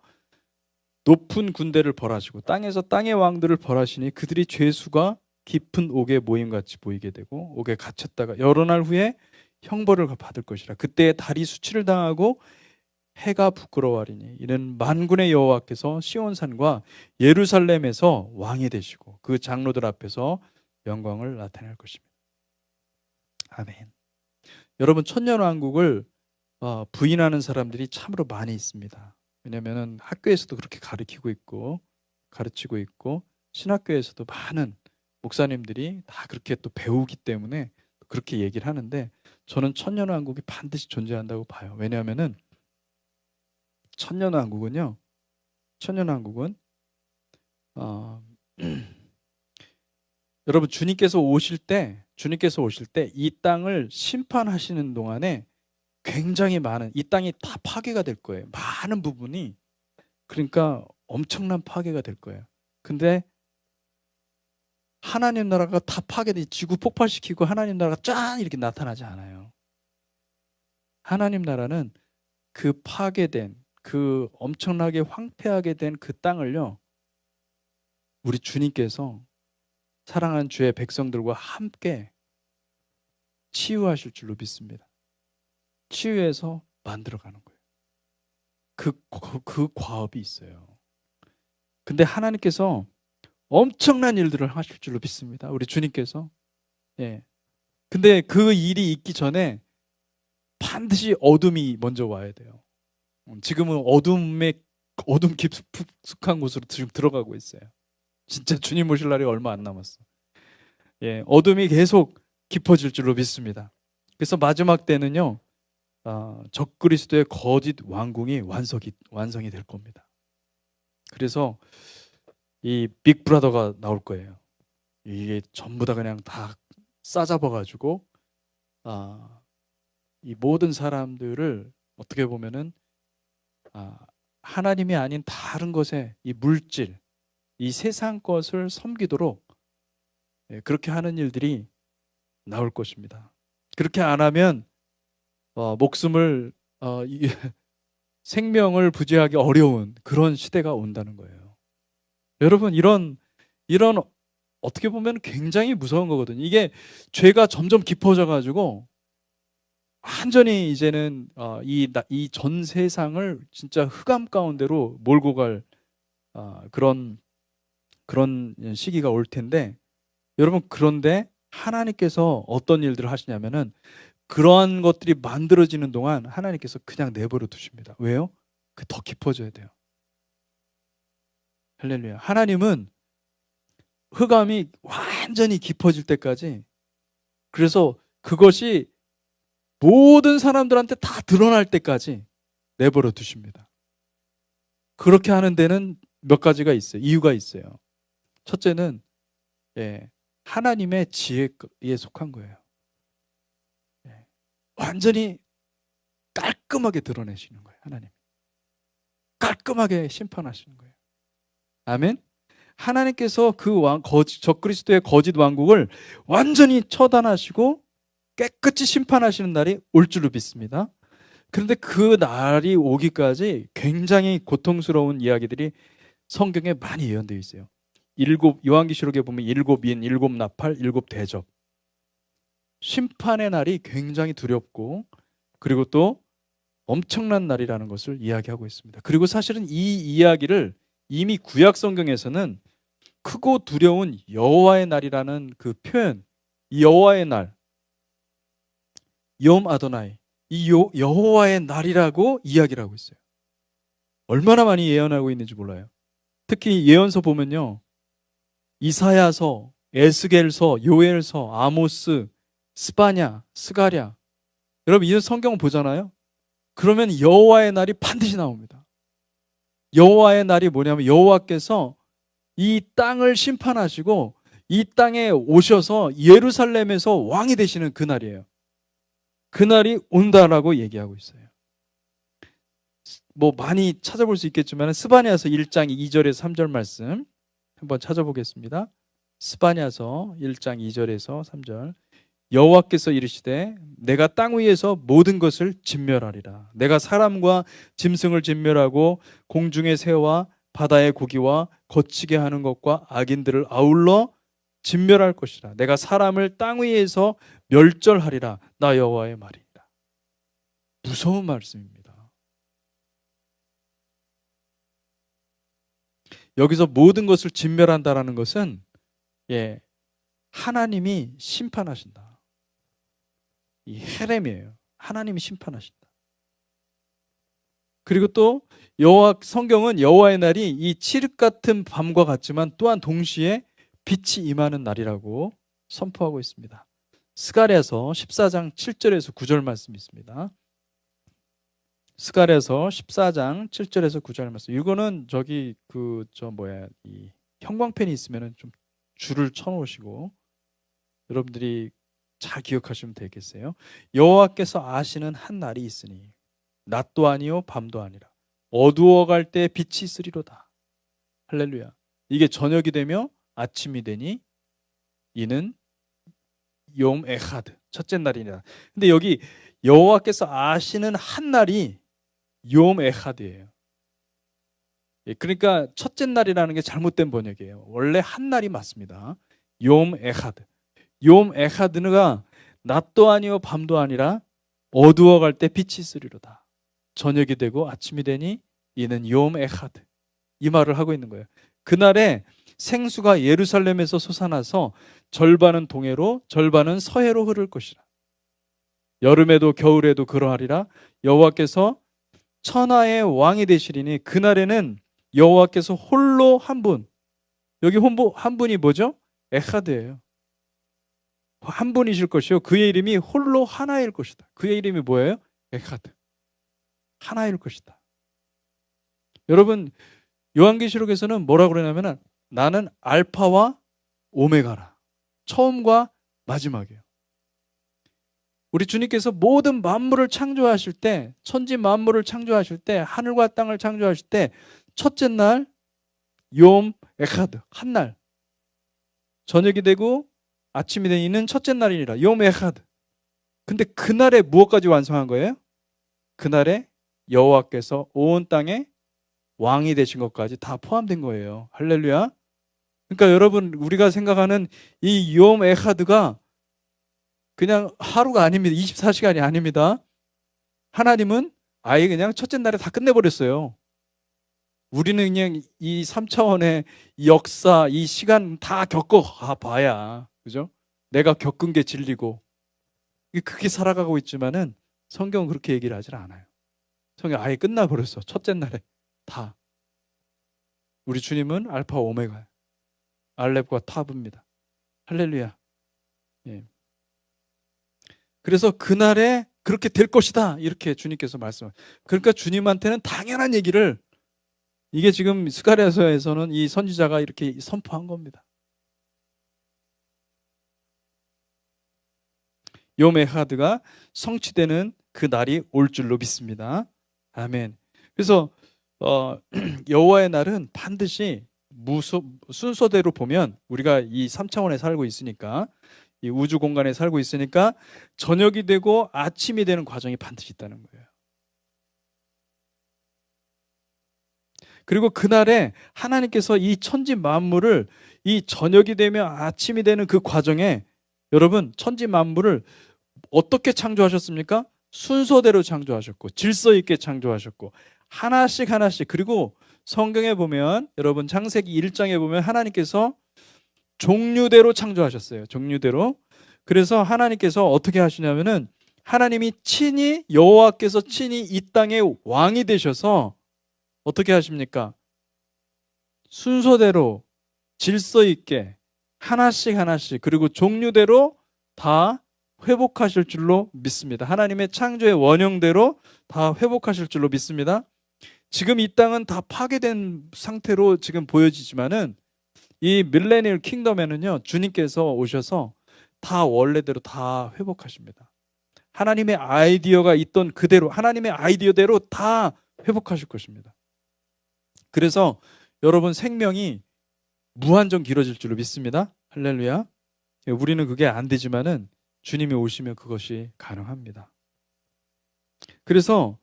높은 군대를 벌하시고 땅에서 땅의 왕들을 벌하시니 그들이 죄수가 깊은 옥에 모임같이 보이게 되고 옥에 갇혔다가 여러 날 후에 형벌을 받을 것이라. 그때 달이 수치를 당하고 해가 부끄러워하리니 이는 만군의 여호와께서 시온산과 예루살렘에서 왕이 되시고 그 장로들 앞에서 영광을 나타낼 것입니다. 아멘. 여러분, 천년왕국을 부인하는 사람들이 참으로 많이 있습니다. 왜냐하면 학교에서도 그렇게 가르치고 있고 신학교에서도 많은 목사님들이 다 그렇게 또 배우기 때문에 그렇게 얘기를 하는데, 저는 천년왕국이 반드시 존재한다고 봐요. 왜냐하면은 천년왕국은 여러분, 주님께서 오실 때 이 땅을 심판하시는 동안에 굉장히 많은, 이 땅이 다 파괴가 될 거예요. 많은 부분이, 그러니까 엄청난 파괴가 될 거예요. 근데 하나님 나라가 다 파괴돼 지구 폭발시키고 하나님 나라가 짠 이렇게 나타나지 않아요. 하나님 나라는 그 파괴된, 그 엄청나게 황폐하게 된 그 땅을요, 우리 주님께서 사랑하는 주의 백성들과 함께 치유하실 줄로 믿습니다. 치유해서 만들어가는 거예요. 그 과업이 있어요. 근데 하나님께서 엄청난 일들을 하실 줄로 믿습니다. 우리 주님께서. 예. 근데 그 일이 있기 전에 반드시 어둠이 먼저 와야 돼요. 지금은 어둠 깊숙한 곳으로 지금 들어가고 있어요. 진짜 주님 오실 날이 얼마 안 남았어. 예, 어둠이 계속 깊어질 줄로 믿습니다. 그래서 마지막 때는요, 적그리스도의 거짓 왕궁이 완성이 될 겁니다. 그래서 이 빅브라더가 나올 거예요. 이게 전부 다 그냥 다 싸잡아가지고 이 모든 사람들을 어떻게 보면은 하나님이 아닌 다른 것에, 이 물질, 이 세상 것을 섬기도록 그렇게 하는 일들이 나올 것입니다. 그렇게 안 하면 목숨을 생명을 부지하기 어려운 그런 시대가 온다는 거예요. 여러분, 이런 어떻게 보면 굉장히 무서운 거거든요. 이게 죄가 점점 깊어져 가지고 완전히 이제는 이 전 세상을 진짜 흑암 가운데로 몰고 갈 그런 시기가 올 텐데, 여러분, 그런데 하나님께서 어떤 일들을 하시냐면은 그러한 것들이 만들어지는 동안 하나님께서 그냥 내버려 두십니다. 왜요? 그 더 깊어져야 돼요. 할렐루야. 하나님은 흑암이 완전히 깊어질 때까지, 그래서 그것이 모든 사람들한테 다 드러날 때까지 내버려 두십니다. 그렇게 하는 데는 몇 가지가 있어요. 이유가 있어요. 첫째는 하나님의 지혜에 속한 거예요. 완전히 깔끔하게 드러내시는 거예요. 하나님 깔끔하게 심판하시는 거예요. 아멘. 하나님께서 그 적그리스도의 거짓 왕국을 완전히 처단하시고 깨끗이 심판하시는 날이 올 줄로 믿습니다. 그런데 그 날이 오기까지 굉장히 고통스러운 이야기들이 성경에 많이 예언되어 있어요. 요한계시록에 보면 7인, 7나팔, 7대접. 심판의 날이 굉장히 두렵고, 그리고 또 엄청난 날이라는 것을 이야기하고 있습니다. 그리고 사실은 이 이야기를 이미 구약 성경에서는 크고 두려운 여호와의 날이라는 그 표현, 이 여호와의 날, 욤 아도나이, 이 여호와의 날이라고 이야기를 하고 있어요. 얼마나 많이 예언하고 있는지 몰라요. 특히 예언서 보면요, 이사야서, 에스겔서, 요엘서, 아모스, 스바냐, 스가랴. 여러분, 이 성경을 보잖아요. 그러면 여호와의 날이 반드시 나옵니다. 여호와의 날이 뭐냐면 여호와께서 이 땅을 심판하시고 이 땅에 오셔서 예루살렘에서 왕이 되시는 그 날이에요. 그 날이 온다라고 얘기하고 있어요. 뭐 많이 찾아볼 수 있겠지만 스바냐서 1장 2절에서 3절 말씀 한번 찾아보겠습니다. 스바냐서 1장 2절에서 3절. 여호와께서 이르시되 내가 땅 위에서 모든 것을 진멸하리라. 내가 사람과 짐승을 진멸하고 공중의 새와 바다의 고기와 거치게 하는 것과 악인들을 아울러 진멸할 것이라. 내가 사람을 땅 위에서 멸절하리라. 나 여호와의 말이니라. 무서운 말씀입니다. 여기서 모든 것을 진멸한다라는 것은 하나님이 심판하신다. 이 헤렘이에요. 하나님이 심판하신다. 그리고 또 성경은 여호와의 날이 이 칠흑 같은 밤과 같지만 또한 동시에 빛이 임하는 날이라고 선포하고 있습니다. 스가랴서 14장 7절에서 9절 말씀이 있습니다. 스가랴서 14장 7절에서 9절 말씀. 이거는 이 형광펜이 있으면은 좀 줄을 쳐놓으시고 여러분들이 잘 기억하시면 되겠어요. 여호와께서 아시는 한 날이 있으니 낮도 아니요 밤도 아니라 어두워갈 때 빛이 있으리로다. 할렐루야. 이게 저녁이 되며 아침이 되니 이는 욤 에하드, 첫째 날이니라. 근데 여기 여호와께서 아시는 한 날이 욤 에하드예요. 그러니까 첫째 날이라는 게 잘못된 번역이에요. 원래 한 날이 맞습니다. 욤 에하드. 욤 에하드가 낮도 아니요 밤도 아니라 어두워갈 때 빛이 있으리로다. 저녁이 되고 아침이 되니 이는 욤 에하드. 이 말을 하고 있는 거예요. 그날에 생수가 예루살렘에서 솟아나서 절반은 동해로 절반은 서해로 흐를 것이라. 여름에도 겨울에도 그러하리라. 여호와께서 천하의 왕이 되시리니 그날에는 여호와께서 홀로 한 분. 여기 한 분이 뭐죠? 에하드예요. 한 분이실 것이요. 그의 이름이 홀로 하나일 것이다. 그의 이름이 뭐예요? 에하드. 하나일 것이다. 여러분, 요한계시록에서는 뭐라고 그러냐면은 나는 알파와 오메가라. 처음과 마지막이에요. 우리 주님께서 모든 만물을 창조하실 때, 천지 만물을 창조하실 때, 하늘과 땅을 창조하실 때 첫째 날 욤 에하드, 한 날. 저녁이 되고 아침이 되는 첫째 날이니라. 욤 에하드. 근데 그날에 무엇까지 완성한 거예요? 그날에 여호와께서 온 땅에 왕이 되신 것까지 다 포함된 거예요. 할렐루야. 그러니까 여러분, 우리가 생각하는 이 욤 에하드가 그냥 하루가 아닙니다. 24시간이 아닙니다. 하나님은 아예 그냥 첫째 날에 다 끝내버렸어요. 우리는 그냥 이 3차원의 역사, 이 시간 다 봐야, 그죠? 내가 겪은 게 진리고 그렇게 살아가고 있지만은 성경은 그렇게 얘기를 하질 않아요. 성경 아예 끝나버렸어. 첫째 날에 다. 우리 주님은 알파 오메가예요. 알렙과 타브입니다. 할렐루야. 예. 그래서 그날에 그렇게 될 것이다. 이렇게 주님께서 말씀하세요. 그러니까 주님한테는 당연한 얘기를 이게 지금 스가랴서에서는 이 선지자가 이렇게 선포한 겁니다. 욤 에하드가 성취되는 그 날이 올 줄로 믿습니다. 아멘. 그래서 여호와의 날은 반드시 순서대로 보면 우리가 이 3차원에 살고 있으니까 이 우주 공간에 살고 있으니까 저녁이 되고 아침이 되는 과정이 반드시 있다는 거예요. 그리고 그날에 하나님께서 이 천지 만물을 이 저녁이 되면 아침이 되는 그 과정에 여러분 천지 만물을 어떻게 창조하셨습니까? 순서대로 창조하셨고 질서 있게 창조하셨고 하나씩 그리고 성경에 보면 여러분 창세기 1장에 보면 하나님께서 종류대로 창조하셨어요. 종류대로. 그래서 하나님께서 어떻게 하시냐면은 하나님이 여호와께서 친히 이 땅의 왕이 되셔서 어떻게 하십니까? 순서대로 질서 있게 하나씩 그리고 종류대로 다 회복하실 줄로 믿습니다. 하나님의 창조의 원형대로 다 회복하실 줄로 믿습니다. 지금 이 땅은 다 파괴된 상태로 지금 보여지지만은 이 밀레니얼 킹덤에는요, 주님께서 오셔서 다 원래대로 다 회복하십니다. 하나님의 아이디어가 있던 그대로, 하나님의 아이디어대로 다 회복하실 것입니다. 그래서 여러분 생명이 무한정 길어질 줄로 믿습니다. 할렐루야. 우리는 그게 안 되지만은 주님이 오시면 그것이 가능합니다. 그래서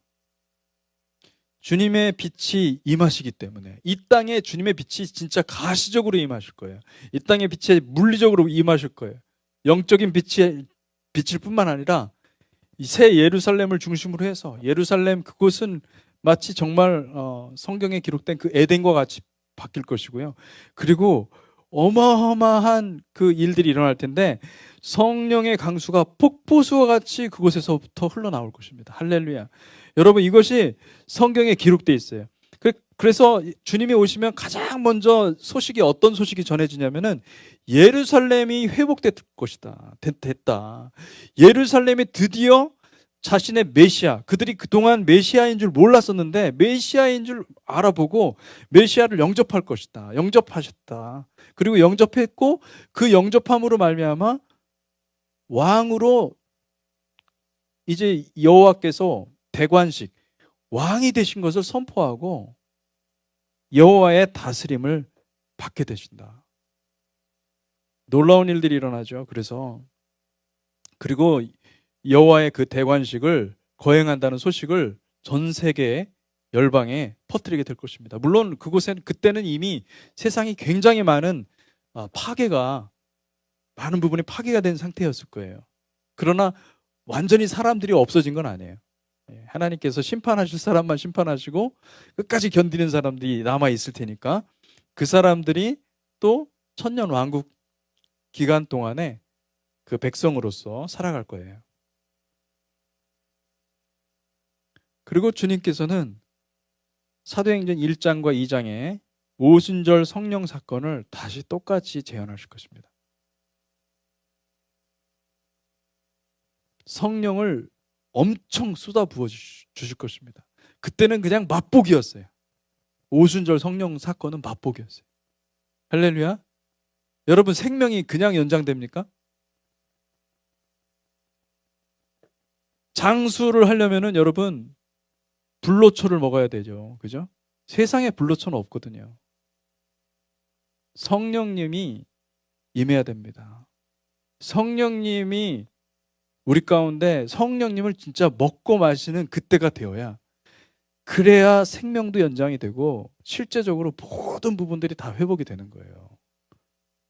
주님의 빛이 임하시기 때문에 이 땅에 주님의 빛이 진짜 가시적으로 임하실 거예요. 이 땅의 빛이 물리적으로 임하실 거예요. 영적인 빛일 뿐만 아니라 이 새 예루살렘을 중심으로 해서 예루살렘 그곳은 마치 정말 성경에 기록된 그 에덴과 같이 바뀔 것이고요. 그리고 어마어마한 그 일들이 일어날 텐데 성령의 강수가 폭포수와 같이 그곳에서부터 흘러나올 것입니다. 할렐루야. 여러분, 이것이 성경에 기록되어 있어요. 그래서 주님이 오시면 가장 먼저 소식이, 어떤 소식이 전해지냐면은 예루살렘이 회복될 것이다. 됐다. 예루살렘이 드디어 자신의 메시아, 그들이 그동안 메시아인 줄 몰랐었는데 메시아인 줄 알아보고 메시아를 영접할 것이다. 영접하셨다. 그리고 영접했고 그 영접함으로 말미암아 왕으로 이제 여호와께서 대관식 왕이 되신 것을 선포하고 여호와의 다스림을 받게 되신다. 놀라운 일들이 일어나죠. 그리고 여호와의 그 대관식을 거행한다는 소식을 전 세계 열방에 퍼뜨리게 될 것입니다. 물론 그때는 이미 세상이 굉장히 많은 많은 부분이 파괴가 된 상태였을 거예요. 그러나 완전히 사람들이 없어진 건 아니에요. 하나님께서 심판하실 사람만 심판하시고 끝까지 견디는 사람들이 남아 있을 테니까 그 사람들이 또 천년 왕국 기간 동안에 그 백성으로서 살아갈 거예요. 그리고 주님께서는 사도행전 1장과 2장에 오순절 성령 사건을 다시 똑같이 재현하실 것입니다. 성령을 엄청 쏟아 부어 주실 것입니다. 그때는 그냥 맛보기였어요. 오순절 성령 사건은 맛보기였어요. 할렐루야. 여러분, 생명이 그냥 연장됩니까? 장수를 하려면은 여러분 불로초를 먹어야 되죠. 그죠? 세상에 불로초는 없거든요. 성령님이 임해야 됩니다. 성령님이 우리 가운데 성령님을 진짜 먹고 마시는 그때가 되어야, 그래야 생명도 연장이 되고 실제적으로 모든 부분들이 다 회복이 되는 거예요.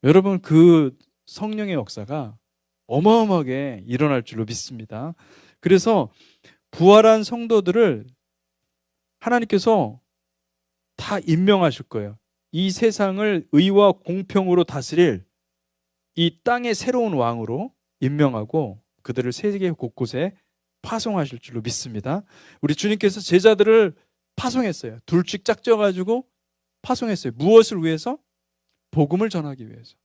여러분, 그 성령의 역사가 어마어마하게 일어날 줄로 믿습니다. 그래서 부활한 성도들을 하나님께서 다 임명하실 거예요. 이 세상을 의와 공평으로 다스릴 이 땅의 새로운 왕으로 임명하고 그들을 세계 곳곳에 파송하실 줄로 믿습니다. 우리 주님께서 제자들을 파송했어요. 둘씩 짝져가지고 파송했어요. 무엇을 위해서? 복음을 전하기 위해서.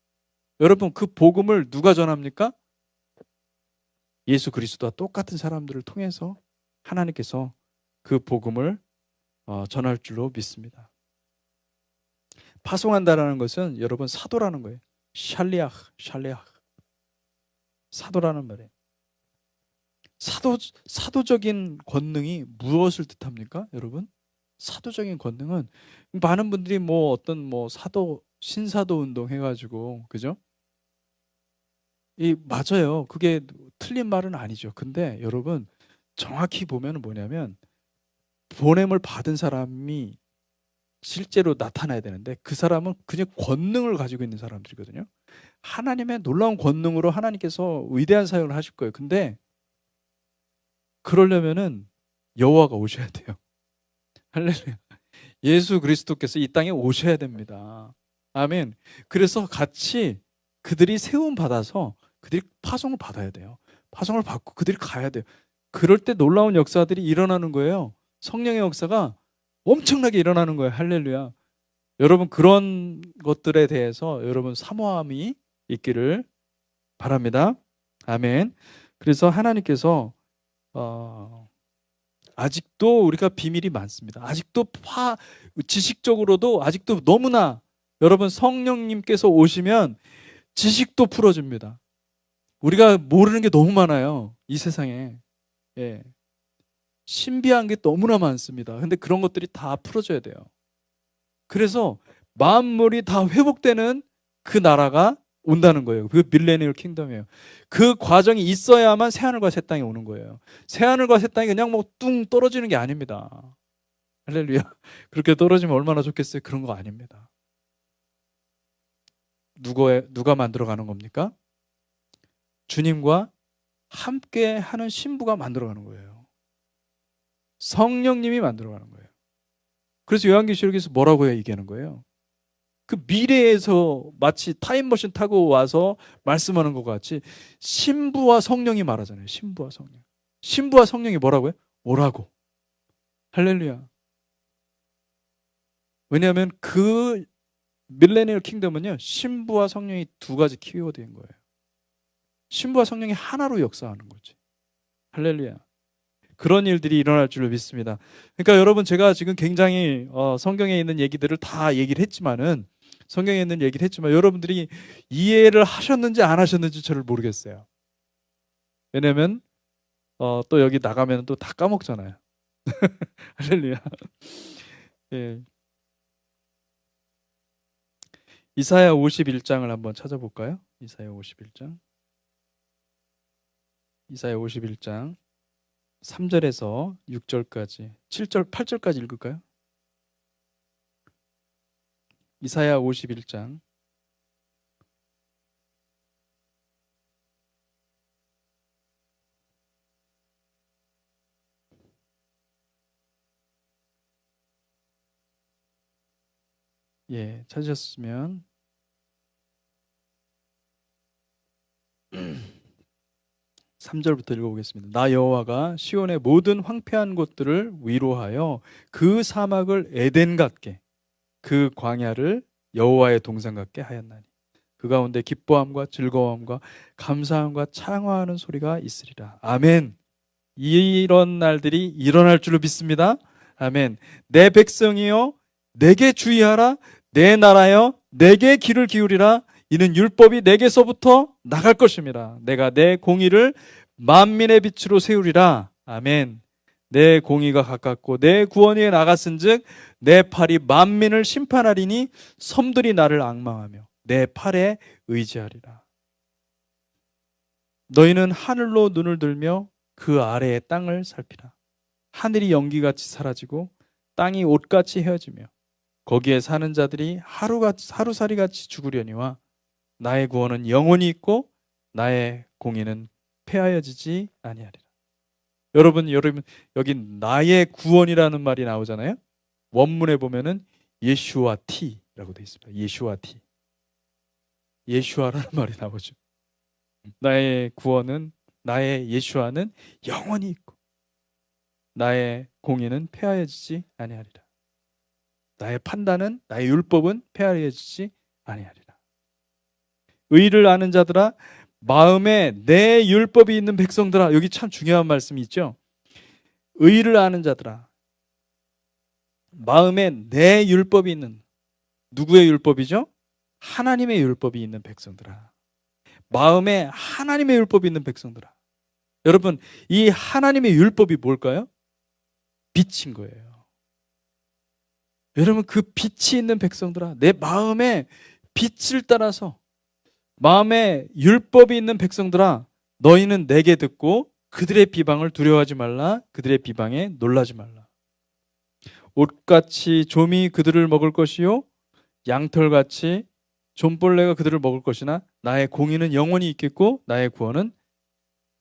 여러분, 그 복음을 누가 전합니까? 예수 그리스도와 똑같은 사람들을 통해서 하나님께서 그 복음을 전할 줄로 믿습니다. 파송한다라는 것은 여러분 사도라는 거예요. 샬리아흐. 사도라는 말이에요. 사도적인 권능이 무엇을 뜻합니까, 여러분? 사도적인 권능은 많은 분들이 어떤 신사도 운동 해가지고, 그죠? 맞아요. 그게 틀린 말은 아니죠. 근데 여러분, 정확히 보면 뭐냐면, 보냄을 받은 사람이 실제로 나타나야 되는데 그 사람은 그냥 권능을 가지고 있는 사람들이거든요. 하나님의 놀라운 권능으로 하나님께서 위대한 사역을 하실 거예요. 근데 그러려면은 여호와가 오셔야 돼요. 할렐루야. 예수 그리스도께서 이 땅에 오셔야 됩니다. 아멘. 그래서 같이 그들이 세움 받아서 그들이 파송을 받아야 돼요. 파송을 받고 그들이 가야 돼요. 그럴 때 놀라운 역사들이 일어나는 거예요. 성령의 역사가 엄청나게 일어나는 거예요. 할렐루야. 여러분, 그런 것들에 대해서 여러분 사모함이 있기를 바랍니다. 아멘. 그래서 하나님께서 아직도 우리가 비밀이 많습니다. 아직도 지식적으로도 아직도 너무나 여러분 성령님께서 오시면 지식도 풀어집니다. 우리가 모르는 게 너무 많아요. 이 세상에. 예. 신비한 게 너무나 많습니다. 근데 그런 것들이 다 풀어져야 돼요. 그래서 만물이 다 회복되는 그 나라가 온다는 거예요. 그 밀레니얼 킹덤이에요. 그 과정이 있어야만 새하늘과 새 땅이 오는 거예요. 새하늘과 새 땅이 그냥 뚱 떨어지는 게 아닙니다. 할렐루야. 그렇게 떨어지면 얼마나 좋겠어요. 그런 거 아닙니다. 누가 만들어가는 겁니까? 주님과 함께 하는 신부가 만들어가는 거예요. 성령님이 만들어가는 거예요. 그래서 요한계시록에서 뭐라고 얘기하는 거예요? 그 미래에서 마치 타임머신 타고 와서 말씀하는 것 같이 신부와 성령이 말하잖아요. 신부와 성령. 신부와 성령이 뭐라고요? 오라고. 할렐루야. 왜냐하면 그 밀레니얼 킹덤은요, 신부와 성령이 두 가지 키워드인 거예요. 신부와 성령이 하나로 역사하는 거지. 할렐루야. 그런 일들이 일어날 줄로 믿습니다. 그러니까 여러분, 제가 지금 굉장히 성경에 있는 얘기들을 다 얘기를 했지만은, 성경에 있는 얘기를 했지만 여러분들이 이해를 하셨는지 안 하셨는지 저를 모르겠어요. 왜냐면 또 여기 나가면 또 다 까먹잖아요. 할렐루야. 예. 이사야 51장을 한번 찾아볼까요? 이사야 51장. 이사야 51장 3절에서 6절까지 7절 8절까지 읽을까요? 이사야 51장 예, 찾으셨으면 3절부터 읽어보겠습니다. 나 여호와가 시온의 모든 황폐한 곳들을 위로하여 그 사막을 에덴 같게 그 광야를 여호와의 동산 같게 하였나니 그 가운데 기뻐함과 즐거움과 감사함과 찬양하는 소리가 있으리라. 아멘. 이런 날들이 일어날 줄로 믿습니다. 아멘. 내 백성이여 내게 주의하라. 내 나라여 내게 귀를 기울이라. 이는 율법이 내게서부터 나갈 것입니다. 내가 내 공의를 만민의 빛으로 세우리라. 아멘. 내 공의가 가깝고 내 구원이 나갔은즉 내 팔이 만민을 심판하리니 섬들이 나를 앙망하며 내 팔에 의지하리라. 너희는 하늘로 눈을 들며 그 아래의 땅을 살피라. 하늘이 연기같이 사라지고 땅이 옷같이 헤어지며 거기에 사는 자들이 하루살이같이 죽으려니와 나의 구원은 영원히 있고 나의 공의는 폐하여지지 아니하리라. 여러분 여기 나의 구원이라는 말이 나오잖아요. 원문에 보면은 예슈아티라고 되어 있습니다. 예슈아티. 예슈아라는 말이 나오죠. 나의 구원은, 나의 예슈아는 영원히 있고 나의 공의는 폐하여지지 아니하리라. 나의 판단은, 나의 율법은 폐하여지지 아니하리라. 의를 아는 자들아, 마음에 내 율법이 있는 백성들아. 여기 참 중요한 말씀이 있죠. 의를 아는 자들아, 마음에 내 율법이 있는, 누구의 율법이죠? 하나님의 율법이 있는 백성들아. 마음에 하나님의 율법이 있는 백성들아. 여러분, 이 하나님의 율법이 뭘까요? 빛인 거예요. 여러분, 그 빛이 있는 백성들아, 내 마음에 빛을 따라서, 마음에 율법이 있는 백성들아, 너희는 내게 듣고 그들의 비방을 두려워하지 말라. 그들의 비방에 놀라지 말라. 옷같이 좀이 그들을 먹을 것이요 양털같이 좀벌레가 그들을 먹을 것이나 나의 공의는 영원히 있겠고 나의 구원은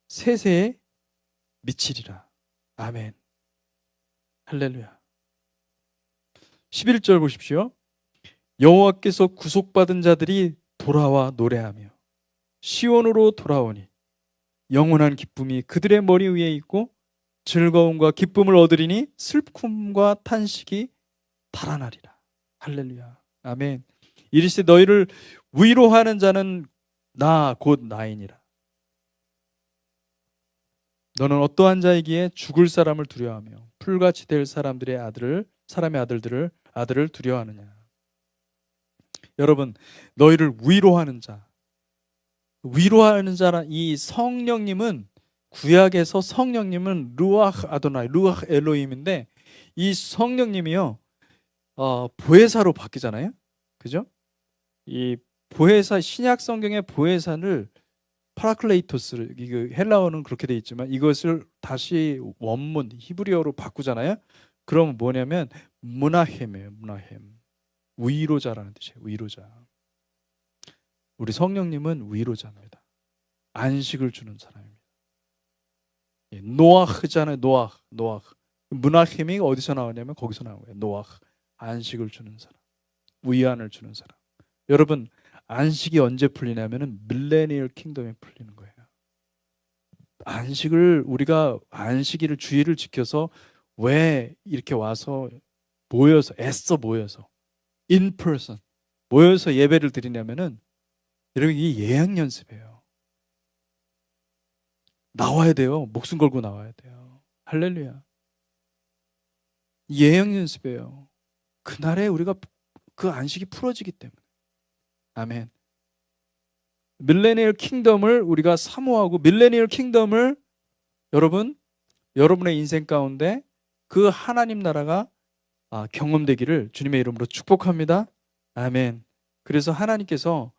세세에 미치리라. 아멘. 할렐루야. 11절 보십시오. 여호와께서 구속받은 자들이 돌아와 노래하며 시온으로 돌아오니 영원한 기쁨이 그들의 머리 위에 있고 즐거움과 기쁨을 얻으리니 슬픔과 탄식이 달아나리라. 할렐루야. 아멘. 이르시되 너희를 위로하는 자는 나 곧 나이니라. 너는 어떠한 자이기에 죽을 사람을 두려워하며 풀같이 될 사람의 아들을 두려워하느냐. 여러분, 너희를 위로하는 자, 위로하는 자란 이 성령님은, 구약에서 성령님은 루아흐 아도나이, 루아흐 엘로힘인데 이 성령님이요 보혜사로 바뀌잖아요. 그죠? 이 보혜사, 신약 성경의 보혜사를 파라클레이토스, 헬라어는 그렇게 돼 있지만 이것을 다시 원문 히브리어로 바꾸잖아요. 그럼 뭐냐면 무나헴이에요. 무나헴. 위로자라는 뜻이에요. 위로자. 우리 성령님은 위로자입니다. 안식을 주는 사람입니다. 노아흐잖아요. 노아흐. 무나헴이 어디서 나오냐면 거기서 나온 거예요. 노아흐. 안식을 주는 사람. 위안을 주는 사람. 여러분, 안식이 언제 풀리냐면은 밀레니얼 킹덤에 풀리는 거예요. 우리가 안식일을 주일을 지켜서 왜 이렇게 와서 모여서 애써 모여서 in person 모여서 예배를 드리냐면은 여러분 이게 예행 연습이에요. 나와야 돼요. 목숨 걸고 나와야 돼요. 할렐루야. 예행 연습이에요. 그날에 우리가 그 안식이 풀어지기 때문에. 아멘. 밀레니얼 킹덤을 우리가 사모하고 밀레니얼 킹덤을 여러분의 인생 가운데 그 하나님 나라가 경험되기를 주님의 이름으로 축복합니다. 아멘. 그래서 하나님께서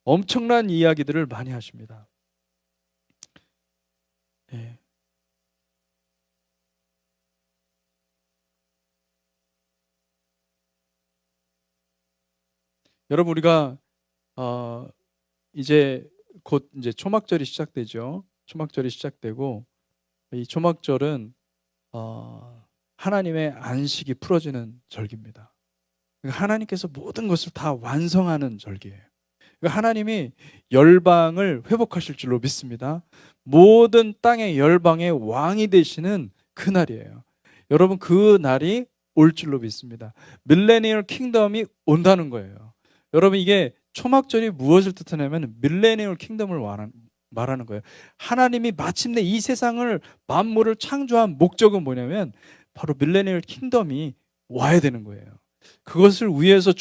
엄청난 이야기들을 많이 하십니다. 예. 여러분 우리가 이제 곧 이제 초막절이 시작되죠. 초막절이 시작되고 이 초막절은 하나님의 안식이 풀어지는 절기입니다. 하나님께서 모든 것을 다 완성하는 절기예요. 하나님이 열방을 회복하실 줄로 믿습니다. 모든 땅의 열방의 왕이 되시는 그날이에요. 여러분 그 날이 올 줄로 믿습니다. 밀레니얼 킹덤이 온다는 거예요. 여러분 이게 초막절이 무엇을 뜻하냐면 밀레니얼 킹덤을 말하는 거예요. 하나님이 마침내 이 세상을 만물을 창조한 목적은 뭐냐면 바로 밀레니얼 킹덤이 와야 되는 거예요. 그것을 위해서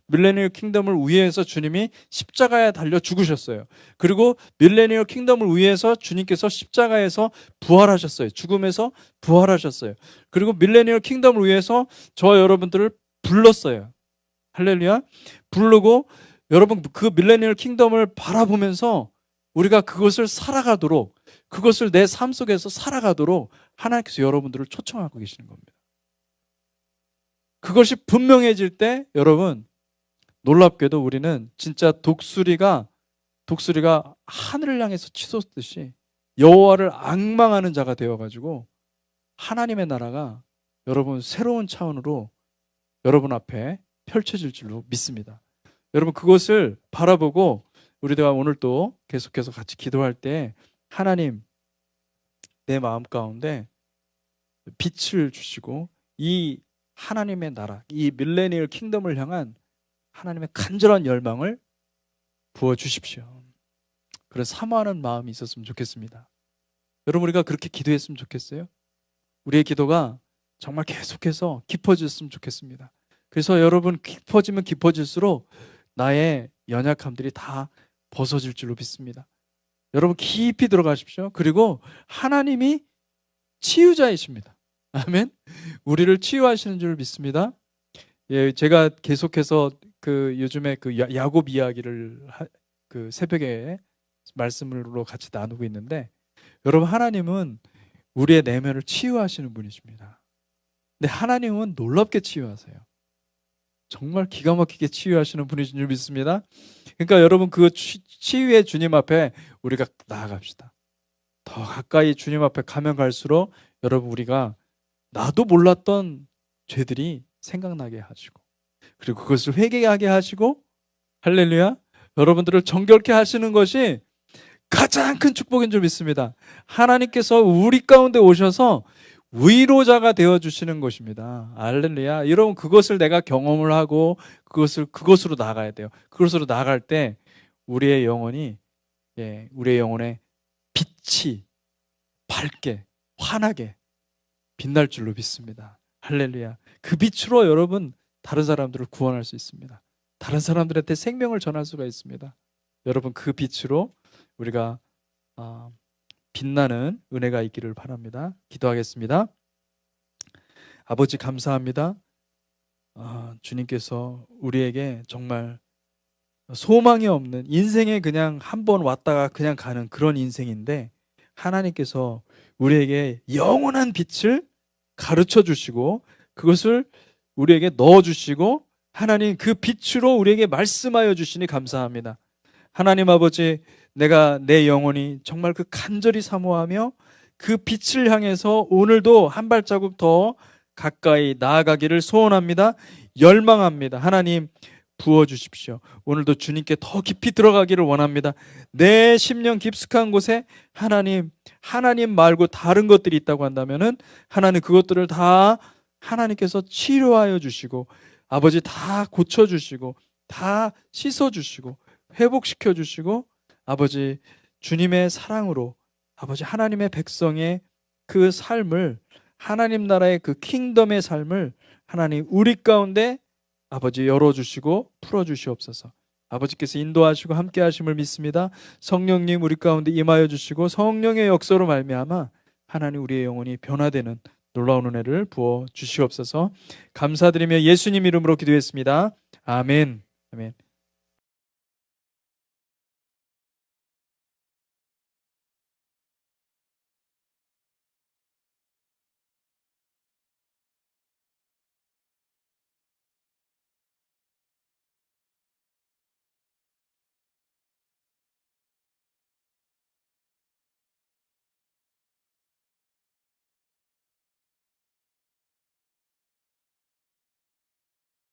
밀레니얼 킹덤을 위해서 주님이 십자가에 달려 죽으셨어요. 그리고 밀레니얼 킹덤을 위해서 주님께서 십자가에서 부활하셨어요. 죽음에서 부활하셨어요. 그리고 밀레니얼 킹덤을 위해서 저와 여러분들을 불렀어요. 할렐루야. 부르고 여러분 그 밀레니얼 킹덤을 바라보면서 우리가 그것을 살아가도록, 그것을 내 삶 속에서 살아가도록 하나님께서 여러분들을 초청하고 계시는 겁니다. 그것이 분명해질 때 여러분 놀랍게도 우리는 진짜 독수리가 하늘을 향해서 치솟듯이 여호와를 앙망하는 자가 되어가지고 하나님의 나라가 여러분 새로운 차원으로 여러분 앞에 펼쳐질 줄로 믿습니다. 여러분 그것을 바라보고 우리가 오늘 또 계속해서 같이 기도할 때 하나님 내 마음 가운데 빛을 주시고 이 하나님의 나라, 이 밀레니얼 킹덤을 향한 하나님의 간절한 열망을 부어주십시오. 그런 사모하는 마음이 있었으면 좋겠습니다. 여러분 우리가 그렇게 기도했으면 좋겠어요. 우리의 기도가 정말 계속해서 깊어졌으면 좋겠습니다. 그래서 여러분 깊어지면 깊어질수록 나의 연약함들이 다 벗어질 줄로 믿습니다. 여러분 깊이 들어가십시오. 그리고 하나님이 치유자이십니다. 아멘. 우리를 치유하시는 줄 믿습니다. 예, 제가 계속해서 요즘에 야곱 이야기를 새벽에 말씀으로 같이 나누고 있는데 여러분 하나님은 우리의 내면을 치유하시는 분이십니다. 근데 하나님은 놀랍게 치유하세요. 정말 기가 막히게 치유하시는 분이신 줄 믿습니다. 그러니까 여러분 그 치유의 주님 앞에 우리가 나아갑시다. 더 가까이 주님 앞에 가면 갈수록 여러분 우리가 나도 몰랐던 죄들이 생각나게 하시고 그리고 그것을 회개하게 하시고 할렐루야 여러분들을 정결케 하시는 것이 가장 큰 축복인 줄 믿습니다. 하나님께서 우리 가운데 오셔서 위로자가 되어주시는 것입니다. 할렐루야. 여러분 그것을 내가 경험을 하고 그것으로 나가야 돼요. 그것으로 나갈 때 우리의 영혼이 우리의 영혼의 빛이 밝게 환하게 빛날 줄로 믿습니다. 할렐루야. 그 빛으로 여러분 다른 사람들을 구원할 수 있습니다. 다른 사람들한테 생명을 전할 수가 있습니다. 여러분 그 빛으로 우리가 빛나는 은혜가 있기를 바랍니다. 기도하겠습니다. 아버지 감사합니다. 주님께서 우리에게 정말 소망이 없는 인생에 그냥 한 번 왔다가 그냥 가는 그런 인생인데 하나님께서 우리에게 영원한 빛을 가르쳐 주시고 그것을 우리에게 넣어 주시고 하나님 그 빛으로 우리에게 말씀하여 주시니 감사합니다. 하나님 아버지 내가 내 영혼이 정말 그 간절히 사모하며 그 빛을 향해서 오늘도 한 발자국 더 가까이 나아가기를 소원합니다. 열망합니다. 하나님 부어 주십시오. 오늘도 주님께 더 깊이 들어가기를 원합니다. 내 심령 깊숙한 곳에 하나님 말고 다른 것들이 있다고 한다면은 하나님 그것들을 다 하나님께서 치료하여 주시고 아버지 다 고쳐 주시고 다 씻어 주시고 회복시켜 주시고 아버지 주님의 사랑으로 아버지 하나님의 백성의 그 삶을 하나님 나라의 그 킹덤의 삶을 하나님 우리 가운데 아버지 열어주시고 풀어주시옵소서. 아버지께서 인도하시고 함께 하심을 믿습니다. 성령님 우리 가운데 임하여 주시고 성령의 역사로 말미암아 하나님 우리의 영혼이 변화되는 놀라운 은혜를 부어 주시옵소서. 감사드리며 예수님 이름으로 기도했습니다. 아멘. 아멘.